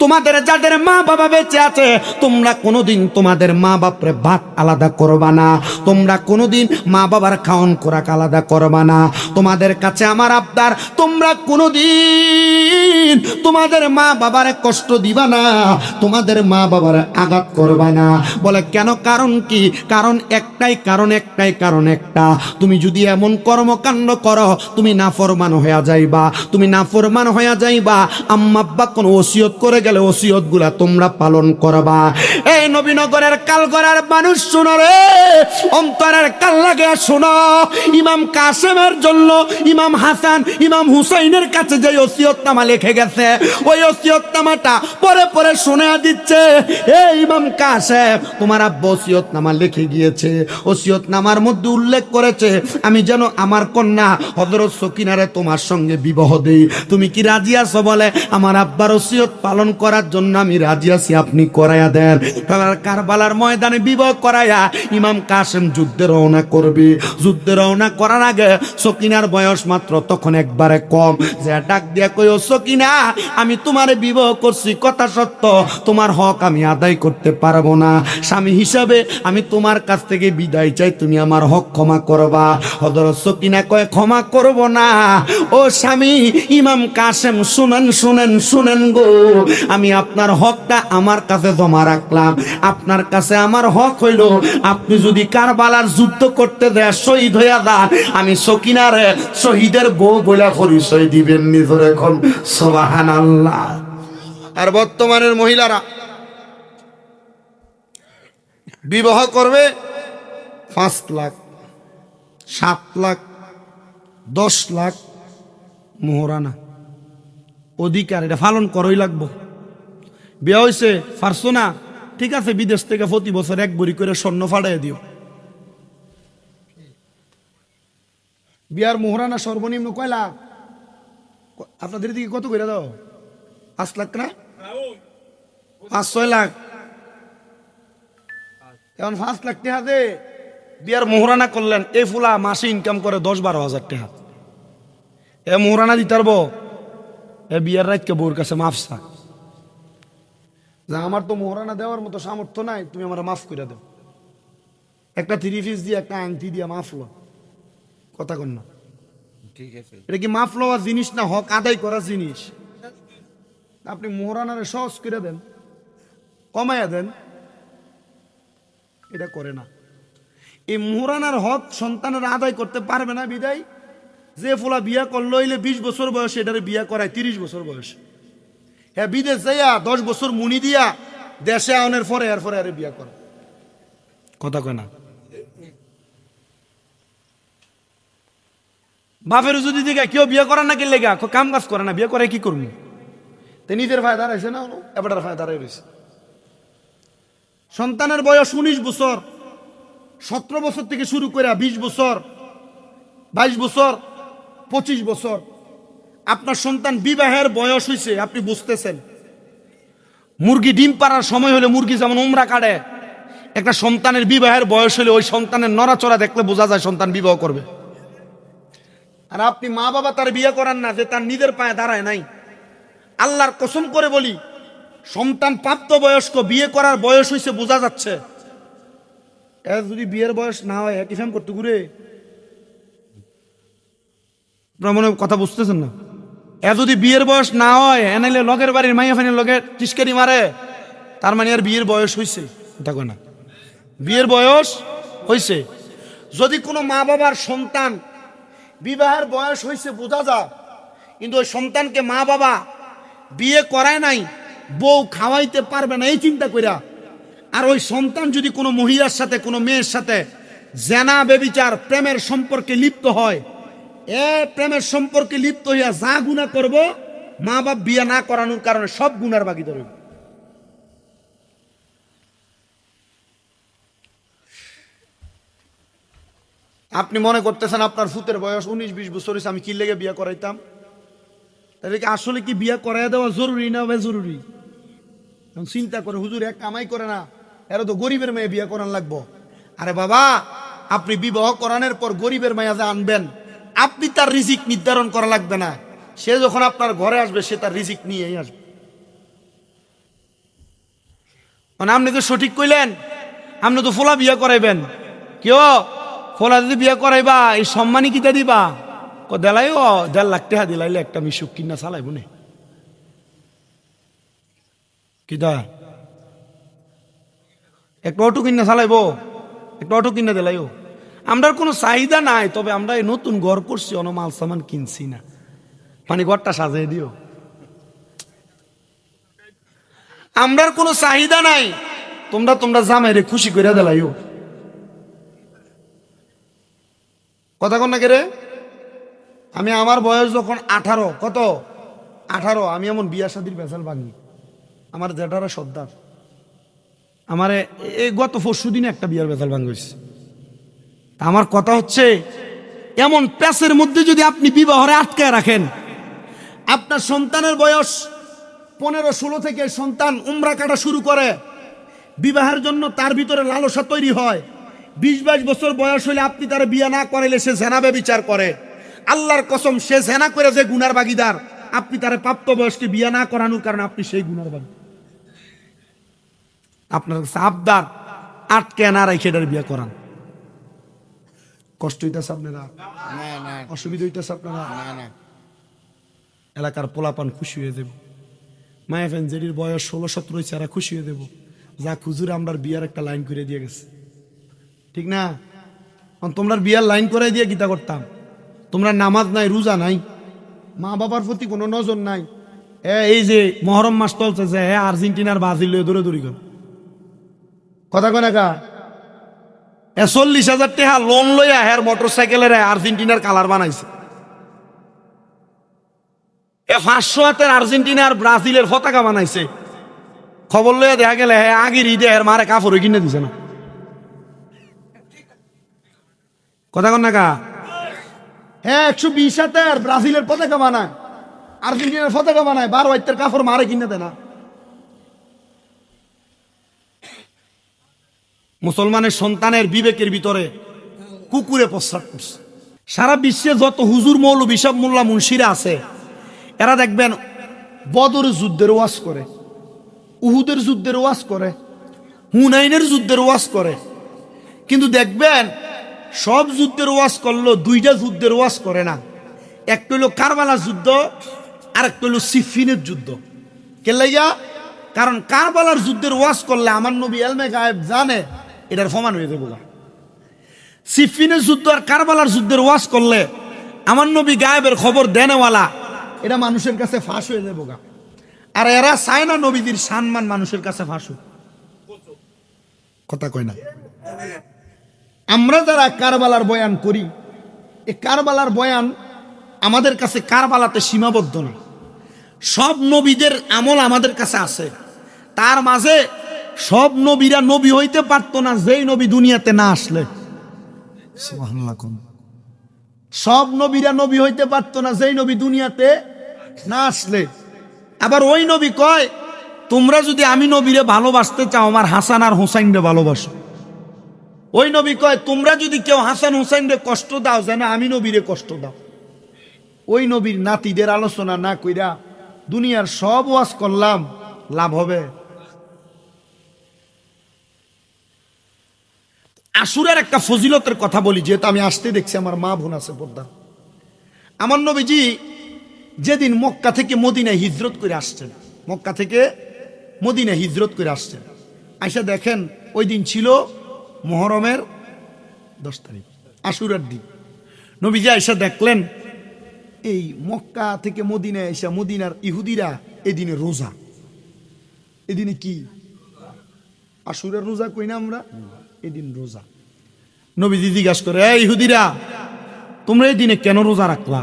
তোমাদের যাদের মা বাবা বেঁচে আছে, তোমরা কোনোদিন তোমাদের মা বাপরে ভাত আলাদা করবা না, তোমরা কোনোদিন মা বাবার খাওয়ান খোরাক আলাদা করবা না। তোমাদের কাছে আমার আবদার, তোমরা কোনোদিন তোমাদের মা বাবারে কষ্ট দিবা না, তোমাদের মা বাবার আঘাত করবা না। বলে কেন? কারণ কি? কারণ একটা, তুমি যদি এমন কর্মকাণ্ড করো, তুমি নাফরমান হয়ে যাইবা, আম্মা আব্বা কোন ওসিয়ত করে গেলে ওসিয়ত গুলা তোমরা পালন করবা। এই নবীনগরের কালগড়ার মানুষ শোনো রে, অন্তরের কাল লাগে শোনো। ইমাম কাসেমের জন্য ইমাম হাসান ইমাম হুসাইনের কাছে যে ওসিয়তনামা লিখে গেছে, ওই ওসিয়তনামাটা পরে পরে শুনে দিচ্ছে, এই ইমাম কাসেম তোমার আব্বা ওসিয়তনামা লিখে গিয়েছে, ওসিয়তনামার মধ্যে উল্লেখ করেছে আমি যেন আমার কন্যা হযরত সকিনারে তোমার সঙ্গে বিবাহ দেই। তুমি কি রাজি আছো? বলে আমার আব্বার ওসিয়ত পালন করার জন্য আমি রাজি আছি, আপনি করাইয়া দেন। কারবালার ময়দানে বিবাহ করাইয়া ইমাম কাসেম যুদ্ধে রওনা করবে। যুদ্ধে রওনা করার আগে সকিনার বয়স মাত্র তখন একবারে কম, যে ডাক দিয়া কই, ও সকিনা, আমি তোমারে বিবাহ করছি, কথা সত্য, তোমার হক আমি আদায় করতে পারবো না, স্বামী হিসাবে আমি তোমার কাছ থেকে বিদায় চাই, তুমি আমার হক ক্ষমা করবা। হযরত সকিনা কয়, ক্ষমা করব না ও স্বামী। ইমাম কাসেম শুনেন গো, আমি আপনার হকটা আমার কাছে জমা রাখলাম, আপনার কাছে আমার হক হইল, আপনি যদি কারবালার যুদ্ধ করতে দেয় শহীদ হইয়া যান, আমি সকিনার শহীদের বউ বলে পরিচয় দিবেন নিজের। এখন সুবহানাল্লাহ। আর বর্তমানের মহিলারা বিবাহ করবে 5 লাখ 7 লাখ 10 লাখ মোহরানা, অধিকার, এটা পালন করই লাগবো। বিয়ে হয়েছে পারছো না, ঠিক আছে, বিদেশ থেকে প্রতি বছর 1 ভরি করে স্বর্ণ ফাটাই দিও। বিয়ার মোহরানা সর্বনিম্ন কয় লাখ? আপনাদের দিকে কত করে দাও? 5 লাখ না, 5-6 লাখ। এখন 5 লাখ টাকা দে বিয়ার মোহরানা করলেন, এই ফুলা মাসে ইনকাম করে 10-12 হাজার টাকা। এ মোহরানা দিতে পারবো? এ বিয়ার রাতকে বউর কাছে মাফসা, যে আমার তো মোহরানা দেওয়ার মতো সামর্থ্য নাই, তুমি আমার মাফ করে দাও, একটা 3 পিস দিয়ে একটা আংটি দিয়ে মাফ লো। কথা কন না, ঠিক আছে? এটা কি মাফ লওয়া জিনিস না হক আদায় করা জিনিস? আপনি মোহরানারে সহজ করে দেন, কমাইয়া দেন, এটা করে না। এই মোহরানার হক সন্তানের আদায় করতে পারবে না বিদায় যে ফোলা বিয়া করলো হইলে 20 বছর বয়সে এটারে বিয়া করায় 30 বছর বয়সে। হ্যাঁ, বিদেশ যাইয়া 10 বছর মুনি দিয়া দেশে আউনের পরে এরপরে আরে বিয়া করে। কথা কয় না? বাপের যদি দিকে কেউ বিয়ে করার না গেলে কাম কাজ করে না, বিয়ে করে কি করবো? তো নিজের ফায়দা রয়েছে না, এবার ফায়দা রয়েছে। সন্তানের বয়স 19 বছর, 17 বছর থেকে শুরু করে 20 বছর, 22 বছর, 25 বছর আপনার সন্তান বিবাহের বয়স হয়েছে, আপনি বুঝতেছেন। মুরগি ডিম পাড়ার সময় হলে মুরগি যেমন উমরা কাটে, একটা সন্তানের বিবাহের বয়স হলে ওই সন্তানের নড়াচড়া দেখলে বোঝা যায় সন্তান বিবাহ করবে। আর আপনি মা বাবা তার বিয়ে করান না, যে তার নিজের পায়ে দাঁড়ায় নাই। আল্লাহর কসম করে বলি, সন্তান প্রাপ্তবয়স্ক, বিয়ে করার বয়স হয়েছে বোঝা যাচ্ছে। এর যদি বিয়ের বয়স না হয় একই ফ্যাম করতে ঘুরে, আপনার মনে কথা বুঝতেছেন না? এ যদি বিয়ের বয়স না হয়, এনাইলে লগের বাড়ির মাইয়া ফাইনের লগে টিস্কারি মারে, তার মানে আর বিয়ের বয়স হয়েছে। দেখো না, বিয়ের বয়স হয়েছে। যদি কোনো মা বাবার সন্তান বিবাহের বয়স হয়েছে বোঝা যায়, কিন্তু ওই সন্তানকে মা বাবা বিয়ে করায় নাই, বউ খাওয়াইতে পারবে না এই চিন্তা কইরা, আর ওই সন্তান যদি কোনো মহিলার সাথে, কোনো মেয়ের সাথে জেনা বেবিচার প্রেমের সম্পর্কে লিপ্ত হয়, প্রেমের সম্পর্কে লিপ্ত হইয়া যা গুনাহ করব, মা বাপ বিয়ে না করানোর কারণে সব গুনার ভাগীদার হইব। আপনি মনে করতেছেন আপনার ফুতের বয়স 19-20 বছর হয়েছে, আমি কি লেগে বিয়ে করাইতাম? তাহলে কি আসলে কি বিয়ে করাই দেওয়া জরুরি না বেজরুরি? চিন্তা করে, হুজুর এক কামাই করে না, এরা তো গরিবের মেয়ে বিয়ে করান লাগবো। আরে বাবা, আপনি বিবাহ করানোর পর গরিবের মেয়ে যা আনবেন, আপনি তার রিজিক নির্ধারণ করা লাগবে না। সে যখন আপনার ঘরে আসবে, সে তার রিজিক নিয়েই আসবে। মানে আপনি তো সঠিক কইলেন, আপনি তো ফোলা বিয়া করাইবেন, কেউ ফোলা যদি বিয়া করাইবা এই সম্মানই কিতা দিবা? দেলাইও 1.5 লাখ টাকা দিলাইলে একটা মিশুক কিনা চালাইব নে কিতা? একটা অটো কিনা চালাইব, একটা অটো কিনা দিলাইও। আমরা কোনো চাহিদা নাই, তবে আমরা এই নতুন ঘর করছি, অন মাল সামান কিনছি না, মানে ঘরটা সাজিয়ে দিও। আমরার কোনো চাহিদা নাই, তোমরা জামাইরে খুশি করে দিলাইও। কথা কন না কে রে? আমি আমার বয়স যখন 18, কত 18, আমি এমন বিয়া শাদির বেজাল ভাঙি। আমার জেঠারা সর্দার আমারে এই গত 4 দিনে একটা বিয়ার বেজাল ভাঙিয়েছে। আমার কথা হচ্ছে, এমন প্যাসের মধ্যে যদি আপনি বিবাহরে আটকায় রাখেন, আপনার সন্তানের বয়স 15-16 থেকে সন্তান উমরা কাটা শুরু করে, বিবাহের জন্য তার ভিতরে লালসা তৈরি হয়। 20-22 বছর বয়স হলে আপনি তার বিয়ে না করাইলে সে জেনা ব্যভিচার করে। আল্লাহর কসম, সে জেনা করে যে গুনার ভাগীদার, আপনি তার প্রাপ্ত বয়সকে বিয়ে না করানোর কারণে আপনি সেই গুনার ভাগী। আপনার আবদার আটকে না রেখে এটার বিয়ে করান। কষ্ট হইতেছে আপনারা? অসুবিধা হইতেছে আপনারা? এলাকার পোলাপান খুশি হয়ে দেব, মায়া ফ্যানজেরির বয়স 16-17 হয়েছে, এরা খুশি হয়ে দেব, যা খুজুর আমরা বিয়ার একটা লাইন করে দিয়ে গেছে, ঠিক না? তোমরা বিয়ার লাইন করে দিয়ে গীতা করতাম, তোমরা নামাজ নাই, রোজা নাই, মা বাবার প্রতি কোনো নজর নাই। এই যে মহরম মাস চলছে, যে আর্জেন্টিনার ব্রাজিল দৌড়াদৌড়ি কর, কথা কয় না কা? 40,000 টাকা লোন লইয়া হের মোটরসাইকেলের আর্জেন্টিনার কালার বানাইছে। 500 হাতের আর্জেন্টিনার ব্রাজিলের পতাকা বানাইছে। খবর লইয়া দেখা গেলে আগের ঈদে এর মারে কাপড় কিনে দিছে না, কথা কন না কা? 120 হাতের ব্রাজিলের পতাকা বানায়, আর্জেন্টিনার পতাকা বানায়, 12 হাতের কাপড় মারে কিনে দেয় না। মুসলমানের সন্তানের বিবেকের ভিতরে কুকুরে প্রস্রাব করছে। সারা বিশ্বে যত হুজুর মৌলবী সব মোল্লা মুন্সিরা আছে, এরা দেখবেন বদর যুদ্ধের ওয়াজ করে, উহুদের যুদ্ধের ওয়াজ করে, হুনাইনের যুদ্ধের ওয়াজ করে, কিন্তু দেখবেন সব যুদ্ধের ওয়াজ করলো, 2টা যুদ্ধের ওয়াজ করে না। একটা হলো কারবালার যুদ্ধ, আর একটা হলো সিফিনের যুদ্ধ। কে লাইয়া? কারণ কারবালার যুদ্ধের ওয়াজ করলে আমার নবী এলমে গায়েব জানে, এটার প্রমাণ হয়ে যাবে। সিফিনের যুদ্ধ আর কারবালার যুদ্ধের ওয়াজ করলে আমার নবী গায়েবের খবর দেনেওয়ালা, এটা মানুষের কাছে ফাঁস হয়ে যাবো গা। আর এরা চায় না নবীদের সম্মান মানুষের কাছে ফাঁস হোক, কথা কয় না? আমরা যারা কারবালার বয়ান করি, এই কারবালার বয়ান আমাদের কাছে কারবালাতে সীমাবদ্ধ না, সব নবীদের আমল আমাদের কাছে আছে। তার মাঝে সব নবীরা নবী হইতে পারতো না যেই নবী দুনিয়াতে না আসলে। সব নবীরা নবী হইতে পারতো না যেই নবী দুনিয়াতে না আসলে। আবার ওই নবী কয়, তোমরা যদি আমি নবীরে ভালোবাসতে চাও, আমার হাসান আর হুসাইনরে ভালোবাসো। ওই নবী কয়, তোমরা যদি কেউ হাসান হুসাইনরে কষ্ট দাও, যেন আমি নবীরে কষ্ট দাও। ওই নবীর নাতিদের আলোচনা না কইরা দুনিয়ার সব ওয়াজ করলাম, লাভ হবে? আশুরার একটা ফজিলতের কথা বলি, যেহেতু আমি আসতে দেখছি আমার মা বোন আছে পর্দা। আমার নবীজি যেদিন মক্কা থেকে মদিনায় হিজরত করে আসছেন, মক্কা থেকে মদিনায় হিজরত করে আসছেন, আইসা দেখেন ওই দিন ছিল মুহররমের 10 তারিখ, আশুরার দিন। নবীজি আইসা দেখলেন এই মক্কা থেকে মদিনায় আইসা মদিনার ইহুদিরা এদিনে রোজা। এদিনে কি? আশুরার রোজা কই না আমরা, এদিন রোজা। নবীজি জিজ্ঞাসা করে, ইহুদিরা তোমরা এই দিনে কেন রোজা রাখলা?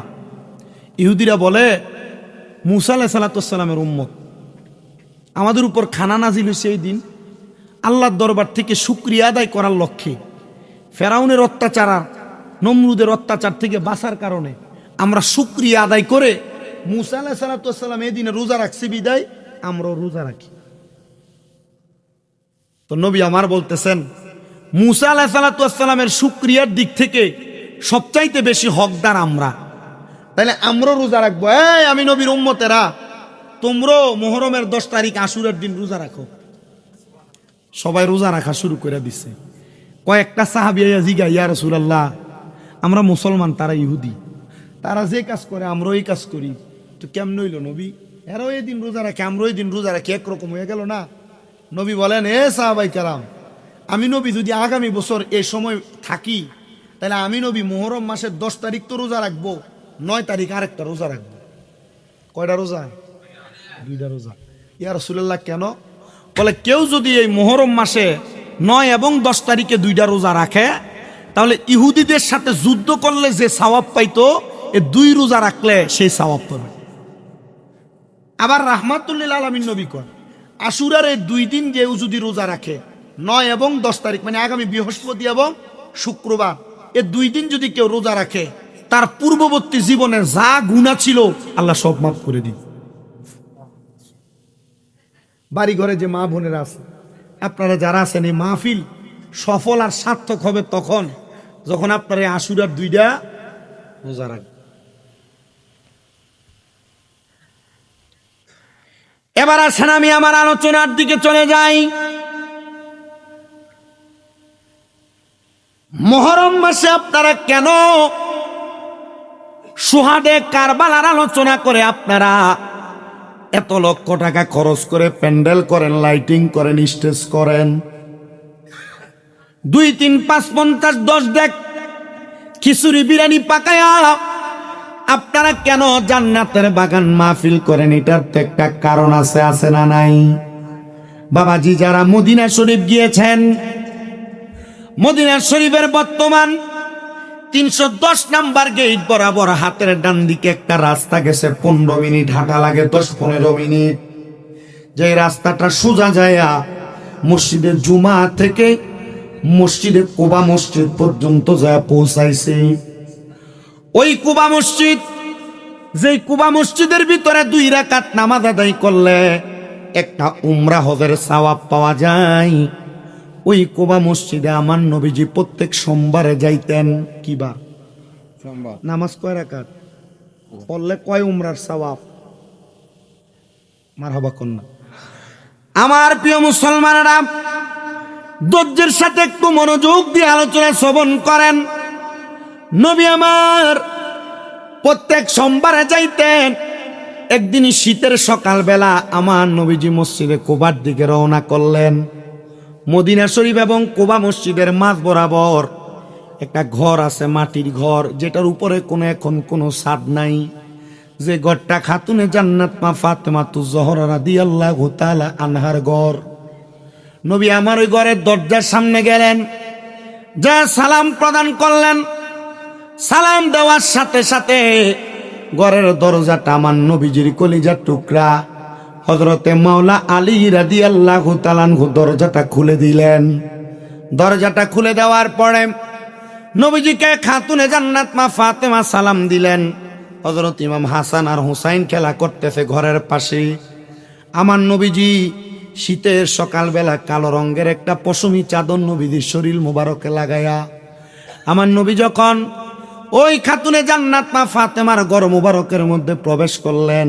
ইহুদিরা বলে, মুসা আলাইহিস সালামের উম্মত, আমাদের উপর খানা নাজিল হয়েছে এই দিন, আল্লাহর দরবার থেকে শুকরিয়া আদায় করার লক্ষ্যে, ফেরাউনের অত্যাচার আর নমরুদের অত্যাচার থেকে বাঁচার কারণে আমরা শুকরিয়া আদায় করে মুসা আলাইহিস সালাম এই দিনে রোজা রাখছি, বিদায় আমরাও রোজা রাখি। তো নবী আমার বলতেছেন, মুসা আলাইহিস সালামের শুকরিয়ার দিক থেকে সবচাইতে বেশি হকদার আমরা, তাহলে আমরাও রোজা রাখবো। আমি নবীর উম্মতেরা, তোমরাও মুহররমের 10 তারিখ আশুরার দিন রোজা রাখো। সবাই রোজা রাখা শুরু করে দিছে। কয়েকটা সাহাবী জিগা, ইয়া রাসূলুল্লাহ, আমরা মুসলমান, তারা ইহুদি, তারা যে কাজ করে আমরাও এই কাজ করি, তো কেমন হইল নবী? এরাও এই দিন রোজা রাখে, আমরাও এই দিন রোজা রাখি, একরকম হয়ে গেল না? নবী বলেন, এ সাহাবাই কারাম, আমি নবী যদি আগামী বছর এই সময় থাকি, তাহলে আমি নবী মুহররম মাসের 10 তারিখ তো রোজা রাখবো, 9 তারিখ আরেকটা রোজা রাখবো। কয়টা রোজা? 2টা রোজা। ইয়া রাসূলুল্লাহ, কেন? বলে, কেউ যদি এই মুহররম মাসে 9 এবং 10 তারিখে 2টা রোজা রাখে, তাহলে ইহুদিদের সাথে যুদ্ধ করলে যে সওয়াব পাইতো, এই 2 রোজা রাখলে সেই সওয়াব পাবে। আবার রাহমাতুল লিল আলামিন নবী কন, আশুরার এই 2 দিন কেউ যদি রোজা রাখে, 9 এবং 10 তারিখ, মানে আগামী বৃহস্পতি এবং শুক্রবার, এই 2 দিন যদি কেউ রোজা রাখে, তার পূর্ববর্তী জীবনের যা গুনাহ ছিল আল্লাহ সব মাফ করে দিন। বাড়ি ঘরে যে মা বোনেরা আছে, আপনারা যারা আছেন, এই মাহফিল সফল আর সার্থক হবে তখন যখন আপনারা এই আশুরার 2টা রোজা রাখবেন। এবার আসেন আমি আমার আলোচনার দিকে চলে যাই। মুহররম মাসে আপনারা কেন শুহাদে কারবালার আলোচনা করে আপনারা এত লক্ষ টাকা খরচ করে প্যান্ডেল করেন, লাইটিং করেন, স্টেজ করেন, 2, 3, 5, 50, 10 ডেক খিচুড়ি বিরিয়ানি পাকায়া আপনারা কেন জান্নাতের বাগান মাহফিল করেন? এটার তো একটা কারণ আছে, আছে না নাই? বাবাজি, যারা মদিনা শরীফ গিয়েছেন, মদিনা শরীফের বর্তমান 310 নাম্বার গেট বরাবর হাতের ডান দিকে একটা রাস্তা গেছে, 15 মিনিট হাঁটা লাগে, 10-15 মিনিট। যে রাস্তাটা সোজা যায়া মসজিদে জুমা থেকে মসজিদে কুবা মসজিদ পর্যন্ত যায় পৌঁছাইছে। ওই কুবা মসজিদ, যেই কুবা মসজিদের ভিতরে 2 রাকাত নামাজ আদায় করলে একটা উমরা হজের সওয়াব পাওয়া যায়। ওই কুবা মসজিদে আমার নবীজি প্রত্যেক সোমবারে যাইতেন। কিবা সোমবার। নামাজ কয় রাকাত পড়লে কয় উমরার সওয়াব? মারহাবা কন্যা। আমার প্রিয় মুসলমানেরা, ধৈর্যের সাথে একটু মনোযোগ দিয়ে আলোচনা শ্রবণ করেন। নবী আমার প্রত্যেক সোমবারে যাইতেন। একদিন শীতের সকালবেলা আমার নবীজি মসজিদে কুবার দিকে রওনা করলেন। মদিনা শরীফ এবং কুবা মসজিদের মাঝ বরাবর একটা ঘর আছে, মাটির ঘর, যেটার উপরে এখন কোনো ছাদ নাই। যে ঘরটা খাতুনে জান্নাত মা ফাতেমাতুজ জোহরা রাদিয়াল্লাহু তাআলা আনহার ঘর। নবী আমার ওই ঘরের দরজার সামনে গেলেন, যা সালাম প্রদান করলেন। সালাম দেওয়ার সাথে সাথে ঘরের দরজাটা আমার নবীজির কলিজার টুকরা হযরতে মাওলা আলী রাদিয়াল্লাহু তাআলা আনহু দরজাটা খুলে দিলেন। দরজাটা খুলে দেওয়ার পরে নবীজিকে খাতুনে জান্নাত মা ফাতেমা সালাম দিলেন। হযরত ইমাম হাসান আর হুসাইন খেলা করতেছে ঘরের পাশে। আমার নবীজি শীতের সকালবেলা কালো রঙের একটা পশমি চাদর নবীজির শরীর মোবারকে লাগায়া আমার নবী যখন ওই খাতুনে জান্নাত মা ফাতেমার ঘর মোবারকের মধ্যে প্রবেশ করলেন,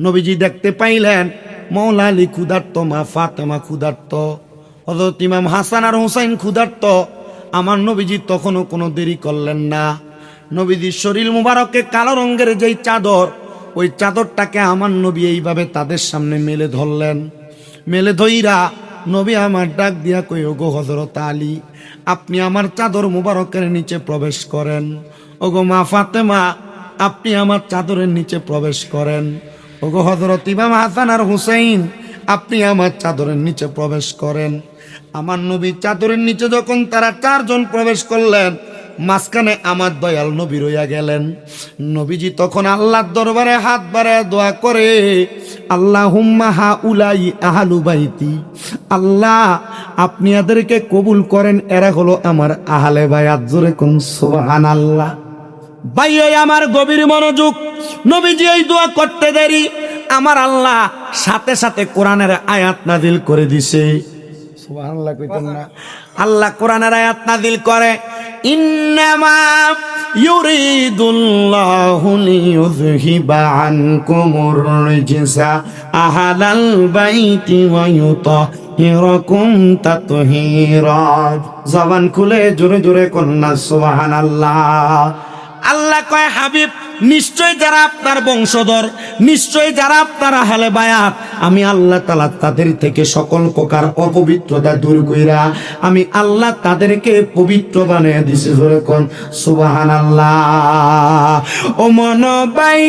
নবীজি দেখতে পাইলেন মাওলা আলী ক্ষুধার্ত, মা ফাতেমা ক্ষুধার্ত, হযরত ইমাম হাসান আর হুসাইন ক্ষুধার্ত। আমার নবীজি তখনও কোনো দেরি করলেন না। নবীজির শরীর মুবারকে কালো রঙের যেই চাদর, ওই চাদরটাকে আমার নবী এইভাবে তাদের সামনে মেলে ধরলেন। মেলে ধইরা নবী আমার ডাক দিয়া কই, ওগো হযরত আলী, আপনি আমার চাদর মুবারকের নিচে প্রবেশ করেন। ওগো মা ফাতেমা, আপনি আমার চাদরের নিচে প্রবেশ করেন। ওগো হযরত ইমাম হাসান আর হুসাইন, আপনি আমার চাদরের নিচে প্রবেশ করেন। আমার নবী চাদরের নিচে যখন তারা 4 জন প্রবেশ করলেন, মাঝখানে আমার দয়াল নবী রইয়া গেলেন। নবীজি তখন আল্লাহর দরবারে হাত বাড়ায় দোয়া করে, আল্লাহুম্মা হাউলাই আহলু বাইতি, আল্লাহ আপনি এদেরকে কবুল করেন, এরা হলো আমার আহলে বায়াত। জোরে কোন সুবহানাল্লাহ। ভাই আমার গভীর মনোযোগ, নবীজি এই দোয়া করতে দেরি আমার আল্লাহ সাথে সাথে কোরআনের আয়াত নাজিল করে দিছে। সুবহানাল্লাহ কইতেন না? আল্লাহ কোরআনের আয়াত নাজিল করে, ইন্নামা ইউরিদুল্লাহু লিইউযহিবা আনকুমুর রিজসা আহলাল বাইতি ওয়া ইউতাহিরাকুম তাতহীরা। জবান খুলে জোরে জোরে কন্না সুবহানাল্লাহ। আল্লাহ কয়, হাবিব নিশ্চয় যারা আপনার বংশধর, নিশ্চয় যারা আপনার আহলে বায়াত, আমি আল্লাহ তাআলা তাদের থেকে সকল প্রকার অপবিত্রতা দূর কইরা আমি আল্লাহ তাদেরকে পবিত্র বানিয়ে দিছি। জোরে কোন সুবহানাল্লাহ। ও মনবাই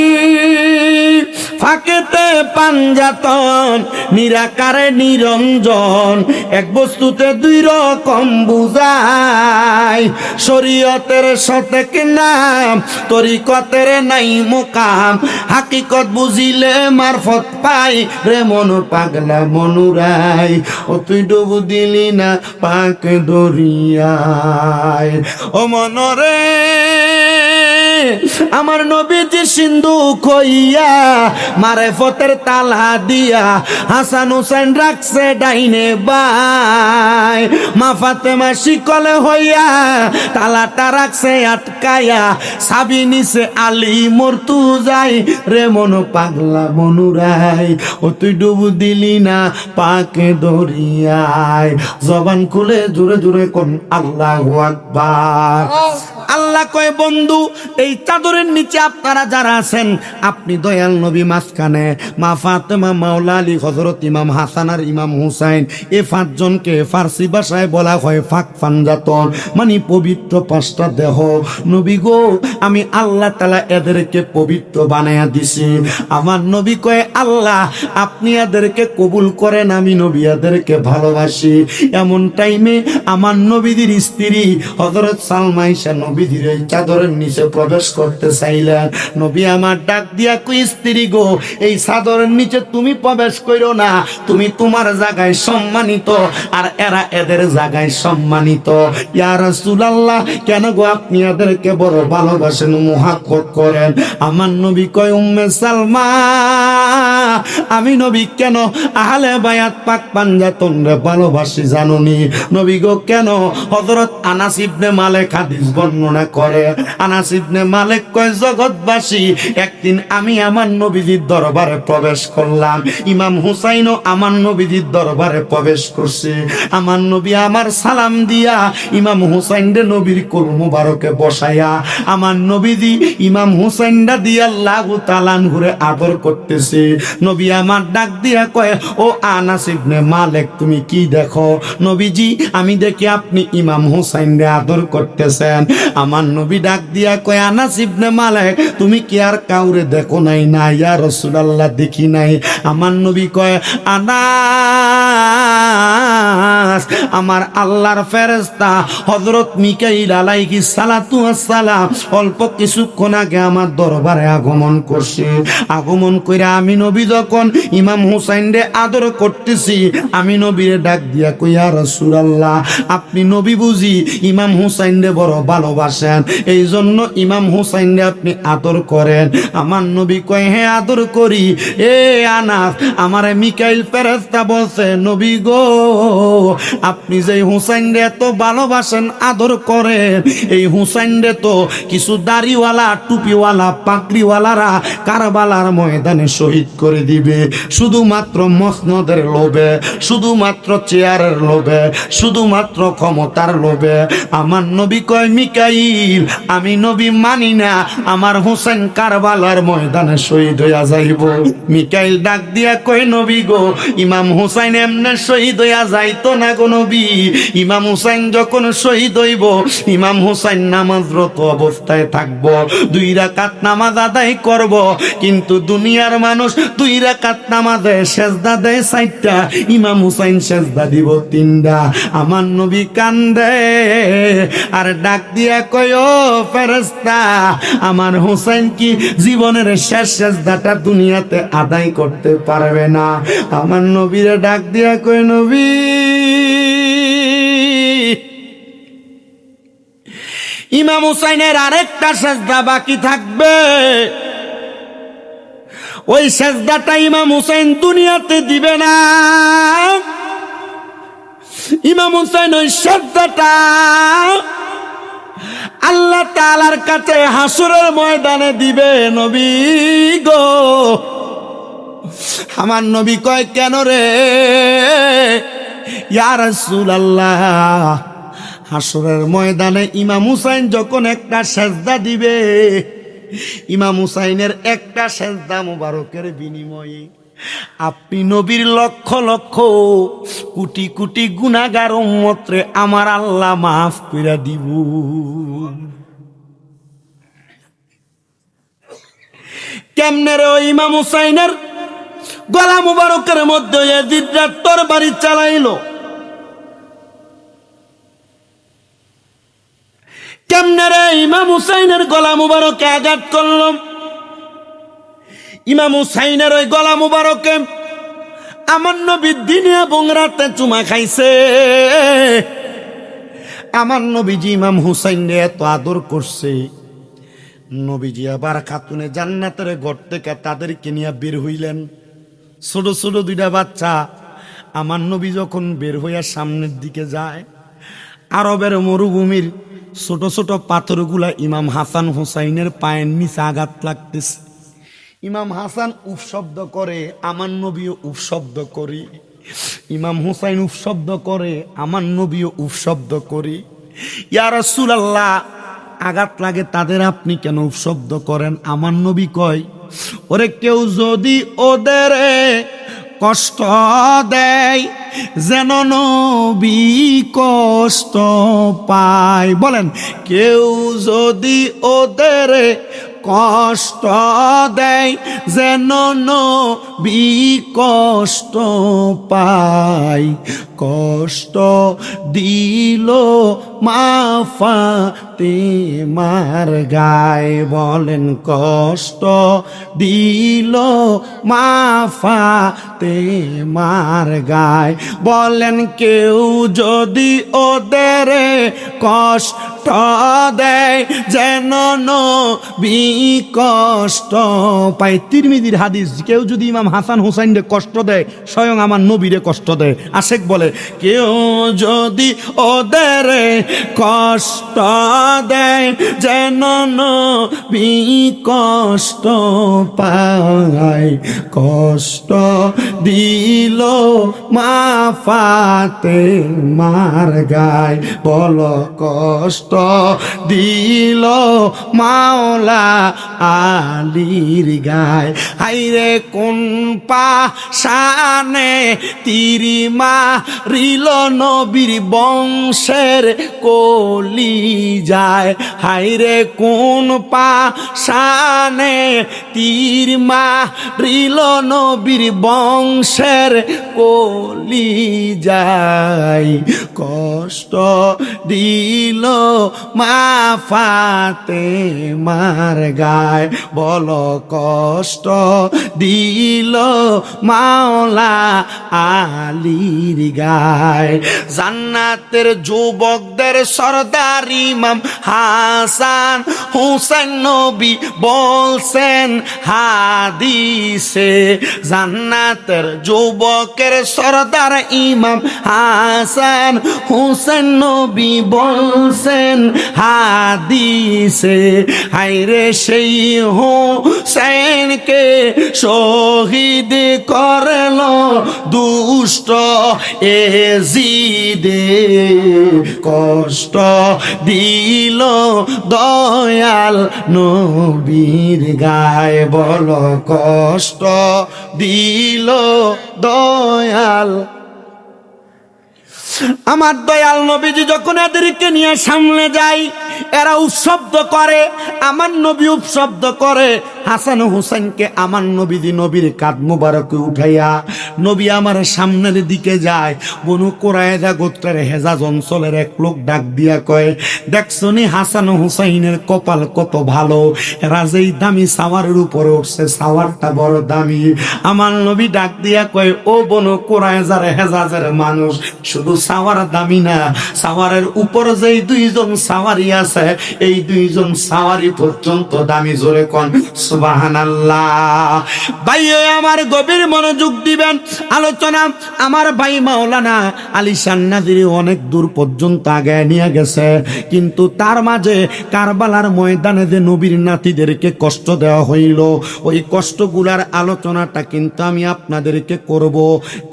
ফাঁকেতে পাঞ্জাতন, নিরাকারে নিরঞ্জন, এক বস্তুতে দুই রকম বুঝায়। শরীয়তের সতেক নাম, তরিকতের নাই মোকাম, হাকিকত বুঝিলে মারফত পাই রে মন পাগলা মনুরাই। ও তুই ডুবু দিলি না পাক দরিয়ায়। ও মনরে আমার নবীজি সিন্ধু কইয়া মারেফতের তালা দিয়া হাসান হুসাইন রাখছে ডাইনে বাই। মা ফাতেমা শিকলে হইয়া তালাটা রাখছে আটকায়া, সাবি নিছে আলী মরতু যাই রে মন পাগলা মনুরাই। ও তুই ডুবু দিলি না পাকে দরিয়ায়। জবান খুলে জোরে জোরে কোন আল্লাহু আকবার। আল্লাহ কয়, বন্ধু এই চাদরের নিচে আপনারা যারা আছেন, আপনি দয়াল নবী মাঝখানে, মা ফাতেমা, মাওলা আলী, হযরত ইমাম হাসান আর ইমাম হুসাইন, এই পাঁচজনকে ফার্সি ভাষায় বলা হয় ফাক ফানজাতন, মানে পবিত্র পাঁচটা দেহ। নবী গো, আমি আল্লাহ তাআলা এদেরকে পবিত্র বানায়া দিছি। আমার নবী কয়, আল্লাহ আপনি এদেরকে কবুল করেন, আমি নবী এদেরকে ভালোবাসি। এমন টাইমে আমার নবীদের স্ত্রী হযরত সালমা ঈসা নবীদের এই চাদরের নিচে প্রবেশ করতে চাইলেন। নবী আমার ডাক দিয়া কই, স্ত্রী গো, এই চাদরের নিচে তুমি প্রবেশ করো না, তুমি তোমার জায়গায় সম্মানিত, আর এরা এদের জায়গায় সম্মানিত। ইয়া রাসূলুল্লাহ, কেন গো আপনি এদেরকে বড় ভালোবাসেন, মুহাব্বত করেন? আমার নবী কয়, উম্মে সালমা, আমি নবী কেন আহলে বায়াত পাক পাঞ্জাতন রে ভালোবাসি জানুনি? নবী গো কেন? হযরত আনাস ইবনে মালিক হাদিস বর্ণনা করে। আনাস ইবনে মালিক কয়, জগৎবাসী, একদিন আমি আমার নবীজির দরবারে প্রবেশ করলাম। ইমাম হুসাইনও আমার নবীজির দরবারে প্রবেশ করছে। আমার নবী আমার সালাম দিয়া ইমাম হুসাইনরে নবীর কোল মুবারকে বসায়া আমার নবীজি ইমাম হুসাইনরা দিয়া আল্লাহু তাআলা ঘুরে আদর করতেছে। নবী আমার ডাক দিয়া কয়, ও আনাস ইবনে মালিক, তুমি কি দেখো? নবীজি, আমি দেখি আপনি ইমাম হুসাইনরে আদর করতেছেন। আমার নবী ডাক দিয়া কয়, আনাস ইবনে মালিক, তুমি কি আর কাউরে দেখো নাই? না ইয়া রাসূলুল্লাহ, দেখি নাই। আমার নবী কয়, আনাস, আমার আল্লাহর ফেরেশতা হযরত মিকাইল আলাইহিস সালাতু ওয়াস সালাম অল্প কিছুক্ষণ আগে আমার দরবারে আগমন করছে। আগমন কইরা আমি নবী যখন ইমাম হুসাইনরে আদর করতেছি, আমি নবীরে ডাক দিয়া কই, ইয়া রাসূলুল্লাহ, আপনি নবী বুঝি ইমাম হুসাইনরে বড় ভালোবাসেন, এই জন্য ইমাম হুসাইনরে আপনি আদর করেন? আমার নবী কয়, হ্যাঁ আদর করি। এ আনাস, আমারে মিকাইল ফেরেশতা বলছে, নবী গো, আপনি যে হুসাইনরে এত ভালোবাসেন, আদর করেন, এই হুসাইনরে তো কিছু দাড়িওয়ালা, টুপিওয়ালা, পাগড়িওয়ালারা কারবালার ময়দানে শহীদ করে দিবে, শুধুমাত্র মসনদের লোভে, শুধুমাত্র চেয়ারের লোভে, শুধুমাত্র ক্ষমতার লোভে। আমার নবী কয়, মিকাইল, আমি নবী মানি না আমার হুসাইন কারবালার ময়দানে শহীদ হইয়া যাইব। মিকাইল ডাক দিয়া কয়, নবী গো, ইমাম হুসাইন এমনে শহীদ হইয়া যাইতো না গো নবী। ইমাম হুসাইন যখন শহীদ হইব, ইমাম হুসাইন নামাজরত অবস্থায় থাকব, 2 রাকাত নামাজ আদায় করব, কিন্তু দুনিয়ার মানুষ 2 রাকাত নামাজে সেজদা দেয় 4টা, ইমাম হুসাইন সেজদা দিব 3টা। আমার নবী কান্দে আর ডাক দিয়া কয়, ও ফেরেশতা, আমার হুসাইন কি জীবনের শেষ সেজদাটা দুনিয়াতে আদায় করতে পারবে না? আমার নবীরে ডাক দিয়া কয়, নবী, ইমাম হুসাইনের আরেকটা সেজদা বাকি থাকবে, ওই সেজদাটা ইমাম হুসাইন দুনিয়াতে দিবে না। ইমাম হুসাইন ওই সেজদাটা আল্লাহ তাআলার কাছে হাসরের ময়দানে দিবে, নবী গো। আমার নবী কয়, কেন রে ইয়া রাসূলুল্লাহ? হাসরের ময়দানে ইমাম হুসাইন যখন একটা সেজদা দিবে, ইমাম হুসাইনের একটা সেজদা মুবারকের বিনিময়ে আপনি নবীর লক্ষ লক্ষ কোটি কোটি গুনাহগার উম্মতরে আমার আল্লাহ মাফ কইরা দিব। কেমনে রে? ওই ইমাম হুসাইনের গলা মুবারকের মধ্যে ইয়াজিদরা তরবারি চালাইলো। কেমনে রে? ইমাম হুসাইনের গলা মুবারকে আঘাত করলাম। ইমাম হুসাইনের ওই গলা মুবারকে আমার নবী দিনে এবং রাতে চুমা খাইছে। আমার নবীজি ইমাম হুসাইনরে এত আদর করছে, নবীজি আবার খাতুনে জান্নাতের ঘর থেকে তাদেরকে নিয়ে বের হইলেন। ছোট ছোট দুইটা বাচ্চা। আমার নবী যখন বের হইয়া সামনের দিকে যায়, আরবের মরুভূমির ছোট ছোট পাথরগুলা ইমাম হাসান হুসাইনের পায়ের নিচে আঘাত লাগতেছে। ইমাম হাসান উফ শব্দ করে, আমার নবীও উফ শব্দ করি। ইমাম হুসাইন উফ শব্দ করে, আমার নবীও উফ শব্দ করি। ইয়া রাসূলুল্লাহ, আঘাত লাগে তাদের, আপনি কেন উফ শব্দ করেন? আমার নবী কয়, ওরে কেউ যদি ওদের কষ্ট দেয় যেন নবী কষ্ট পায়। বলেন, কেউ যদি ওদের কষ্ট দেয় যেন নবী কষ্ট পায়। কষ্ট দিল মা ফাতেমার গায়ে। বলেন, কষ্ট দিল মা ফাতেমার গায়ে। বলেন, কেউ যদি ওদের কষ্ট দেয় যেন নবী কষ্ট পায়। তিরমিজির হাদিস, কেউ যদি ইমাম হাসান হুসাইনরে কষ্ট দেয় স্বয়ং আমার নবীরে কষ্ট দেয়। আশেক বলে, কেউ যদি ওদের কষ্ট দেয় যেন নবী কষ্ট পায়। কষ্ট দিল মা ফাতেমার গায়। বলো, কষ্ট দিল মাওলা আলীর গায়। হাইরে কোন পাশানে তিরি মারিল নবীর বংশের কলি যায়। হাইরে কোন পাশানে তীর মারিল নবীর বংশের কলি যায়। কষ্ট দিল মা ফাতেমার গায়। বলো, কষ্ট দিল মাওলা আলীর গায়। জান্নাতের যুবকদের সরদার ইমাম হাসান হুসাইন নবী বলছেন হাদিসে। জান্নাতের যুবকের সরদার ইমাম হাসান হুসাইন নবী বলছেন হাদিসে। হায়রে সেই হুসাইনকে শহীদ করল দুষ্ট এজিদে। কষ্ট দিল দয়াল নবীর গায়ে। বলো, কষ্ট দিল দয়াল। আমার দয়াল নবীজি যখন এদেরকে নিয়ে সামনে যায়, এরা উপশব্দ করে, আমার নবী উপশব্দ করে। হাসান হুসাইনকে আমার নবীজি নবীর কাঁধ মুবারকে উঠাইয়া নবী আমার সামনের দিকে যায়। বনু কুরায়জা গোত্রের হেজাজ অঞ্চলের এক লোক ডাক দিয়া কয়, দেখছো নি হাসান হুসাইনের কপাল কত ভালো, এরা যেই দামি সাওয়ারের উপরে উঠছে, সাওয়ারটা বড় দামি। আমার নবী ডাক দিয়া কয়, ও বনু কুরায়জার হেজাজের মানুষ, শুধু সাওয়ার দামি না, সাওয়ারের উপর যেই দুইজন সাওয়ারি আছে, এই দুইজন সাওয়ারি পর্যন্ত দামি। জোরে কোন সুবহানাল্লাহ। ভাই আমার গভীর মনোযোগ দিবেন আলোচনা। আমার ভাই মাওলানা আলিশান নাজিরি অনেক দূর পর্যন্ত আগে নিয়ে গেছে, কিন্তু তার মাঝে কারবালার ময়দানে যে নবীর নাতিদেরকে কষ্ট দেওয়া হইল, ওই কষ্টগুলার আলোচনাটা কিন্তু আমি আপনাদেরকে করব।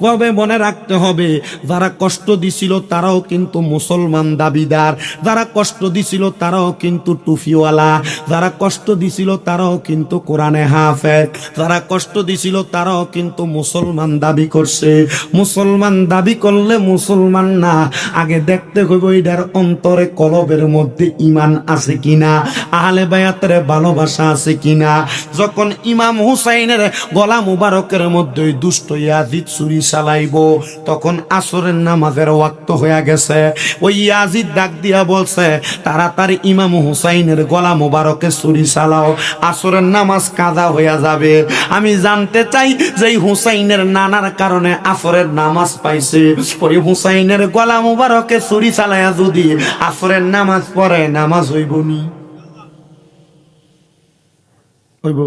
কবে মনে রাখতে হবে, যারা কষ্ট দিছিল তারাও কিন্তু মুসলমান দাবিদার, যারা কষ্ট দিছিল তারাও কিন্তু টুফিওয়ালা, যারা কষ্ট দিছিল তারাও কিন্তু কোরআনে হাফেজ, যারা কষ্ট দিছিল তারাও কিন্তু মুসলমান দাবি করছে। মুসলমান দাবি করলে মুসলমান না, আগে দেখতে হইব এটার অন্তরে কলবের মধ্যে ঈমান আছে কিনা, আহলে বায়াতের ভালোবাসা আছে কিনা। যখন ইমাম হুসাইনের গলা মুবারকের মধ্যে দুষ্ট ইয়াজিদ ছুরি চালাইব, তখন আসরের নামাজের ওয়াক্ত হয়ে গেছে। ওই ইয়াজিদ ডাক দিয়া বলছে, তাড়াতাড়ি ইমাম হুসাইনের গলা মুবারকে ছুরি চালাও, আসরের নামাজ কাজা হইয়া যাবে। আমি জানতে চাই যে হুসাইনের নানার কারণে আসরের নামাজ পাইছে, ওই হুসাইনের গলা মুবারকে ছুরি চালাইয়া যদি আসরের নামাজ পড়ে, নামাজ হইব নি? হইব?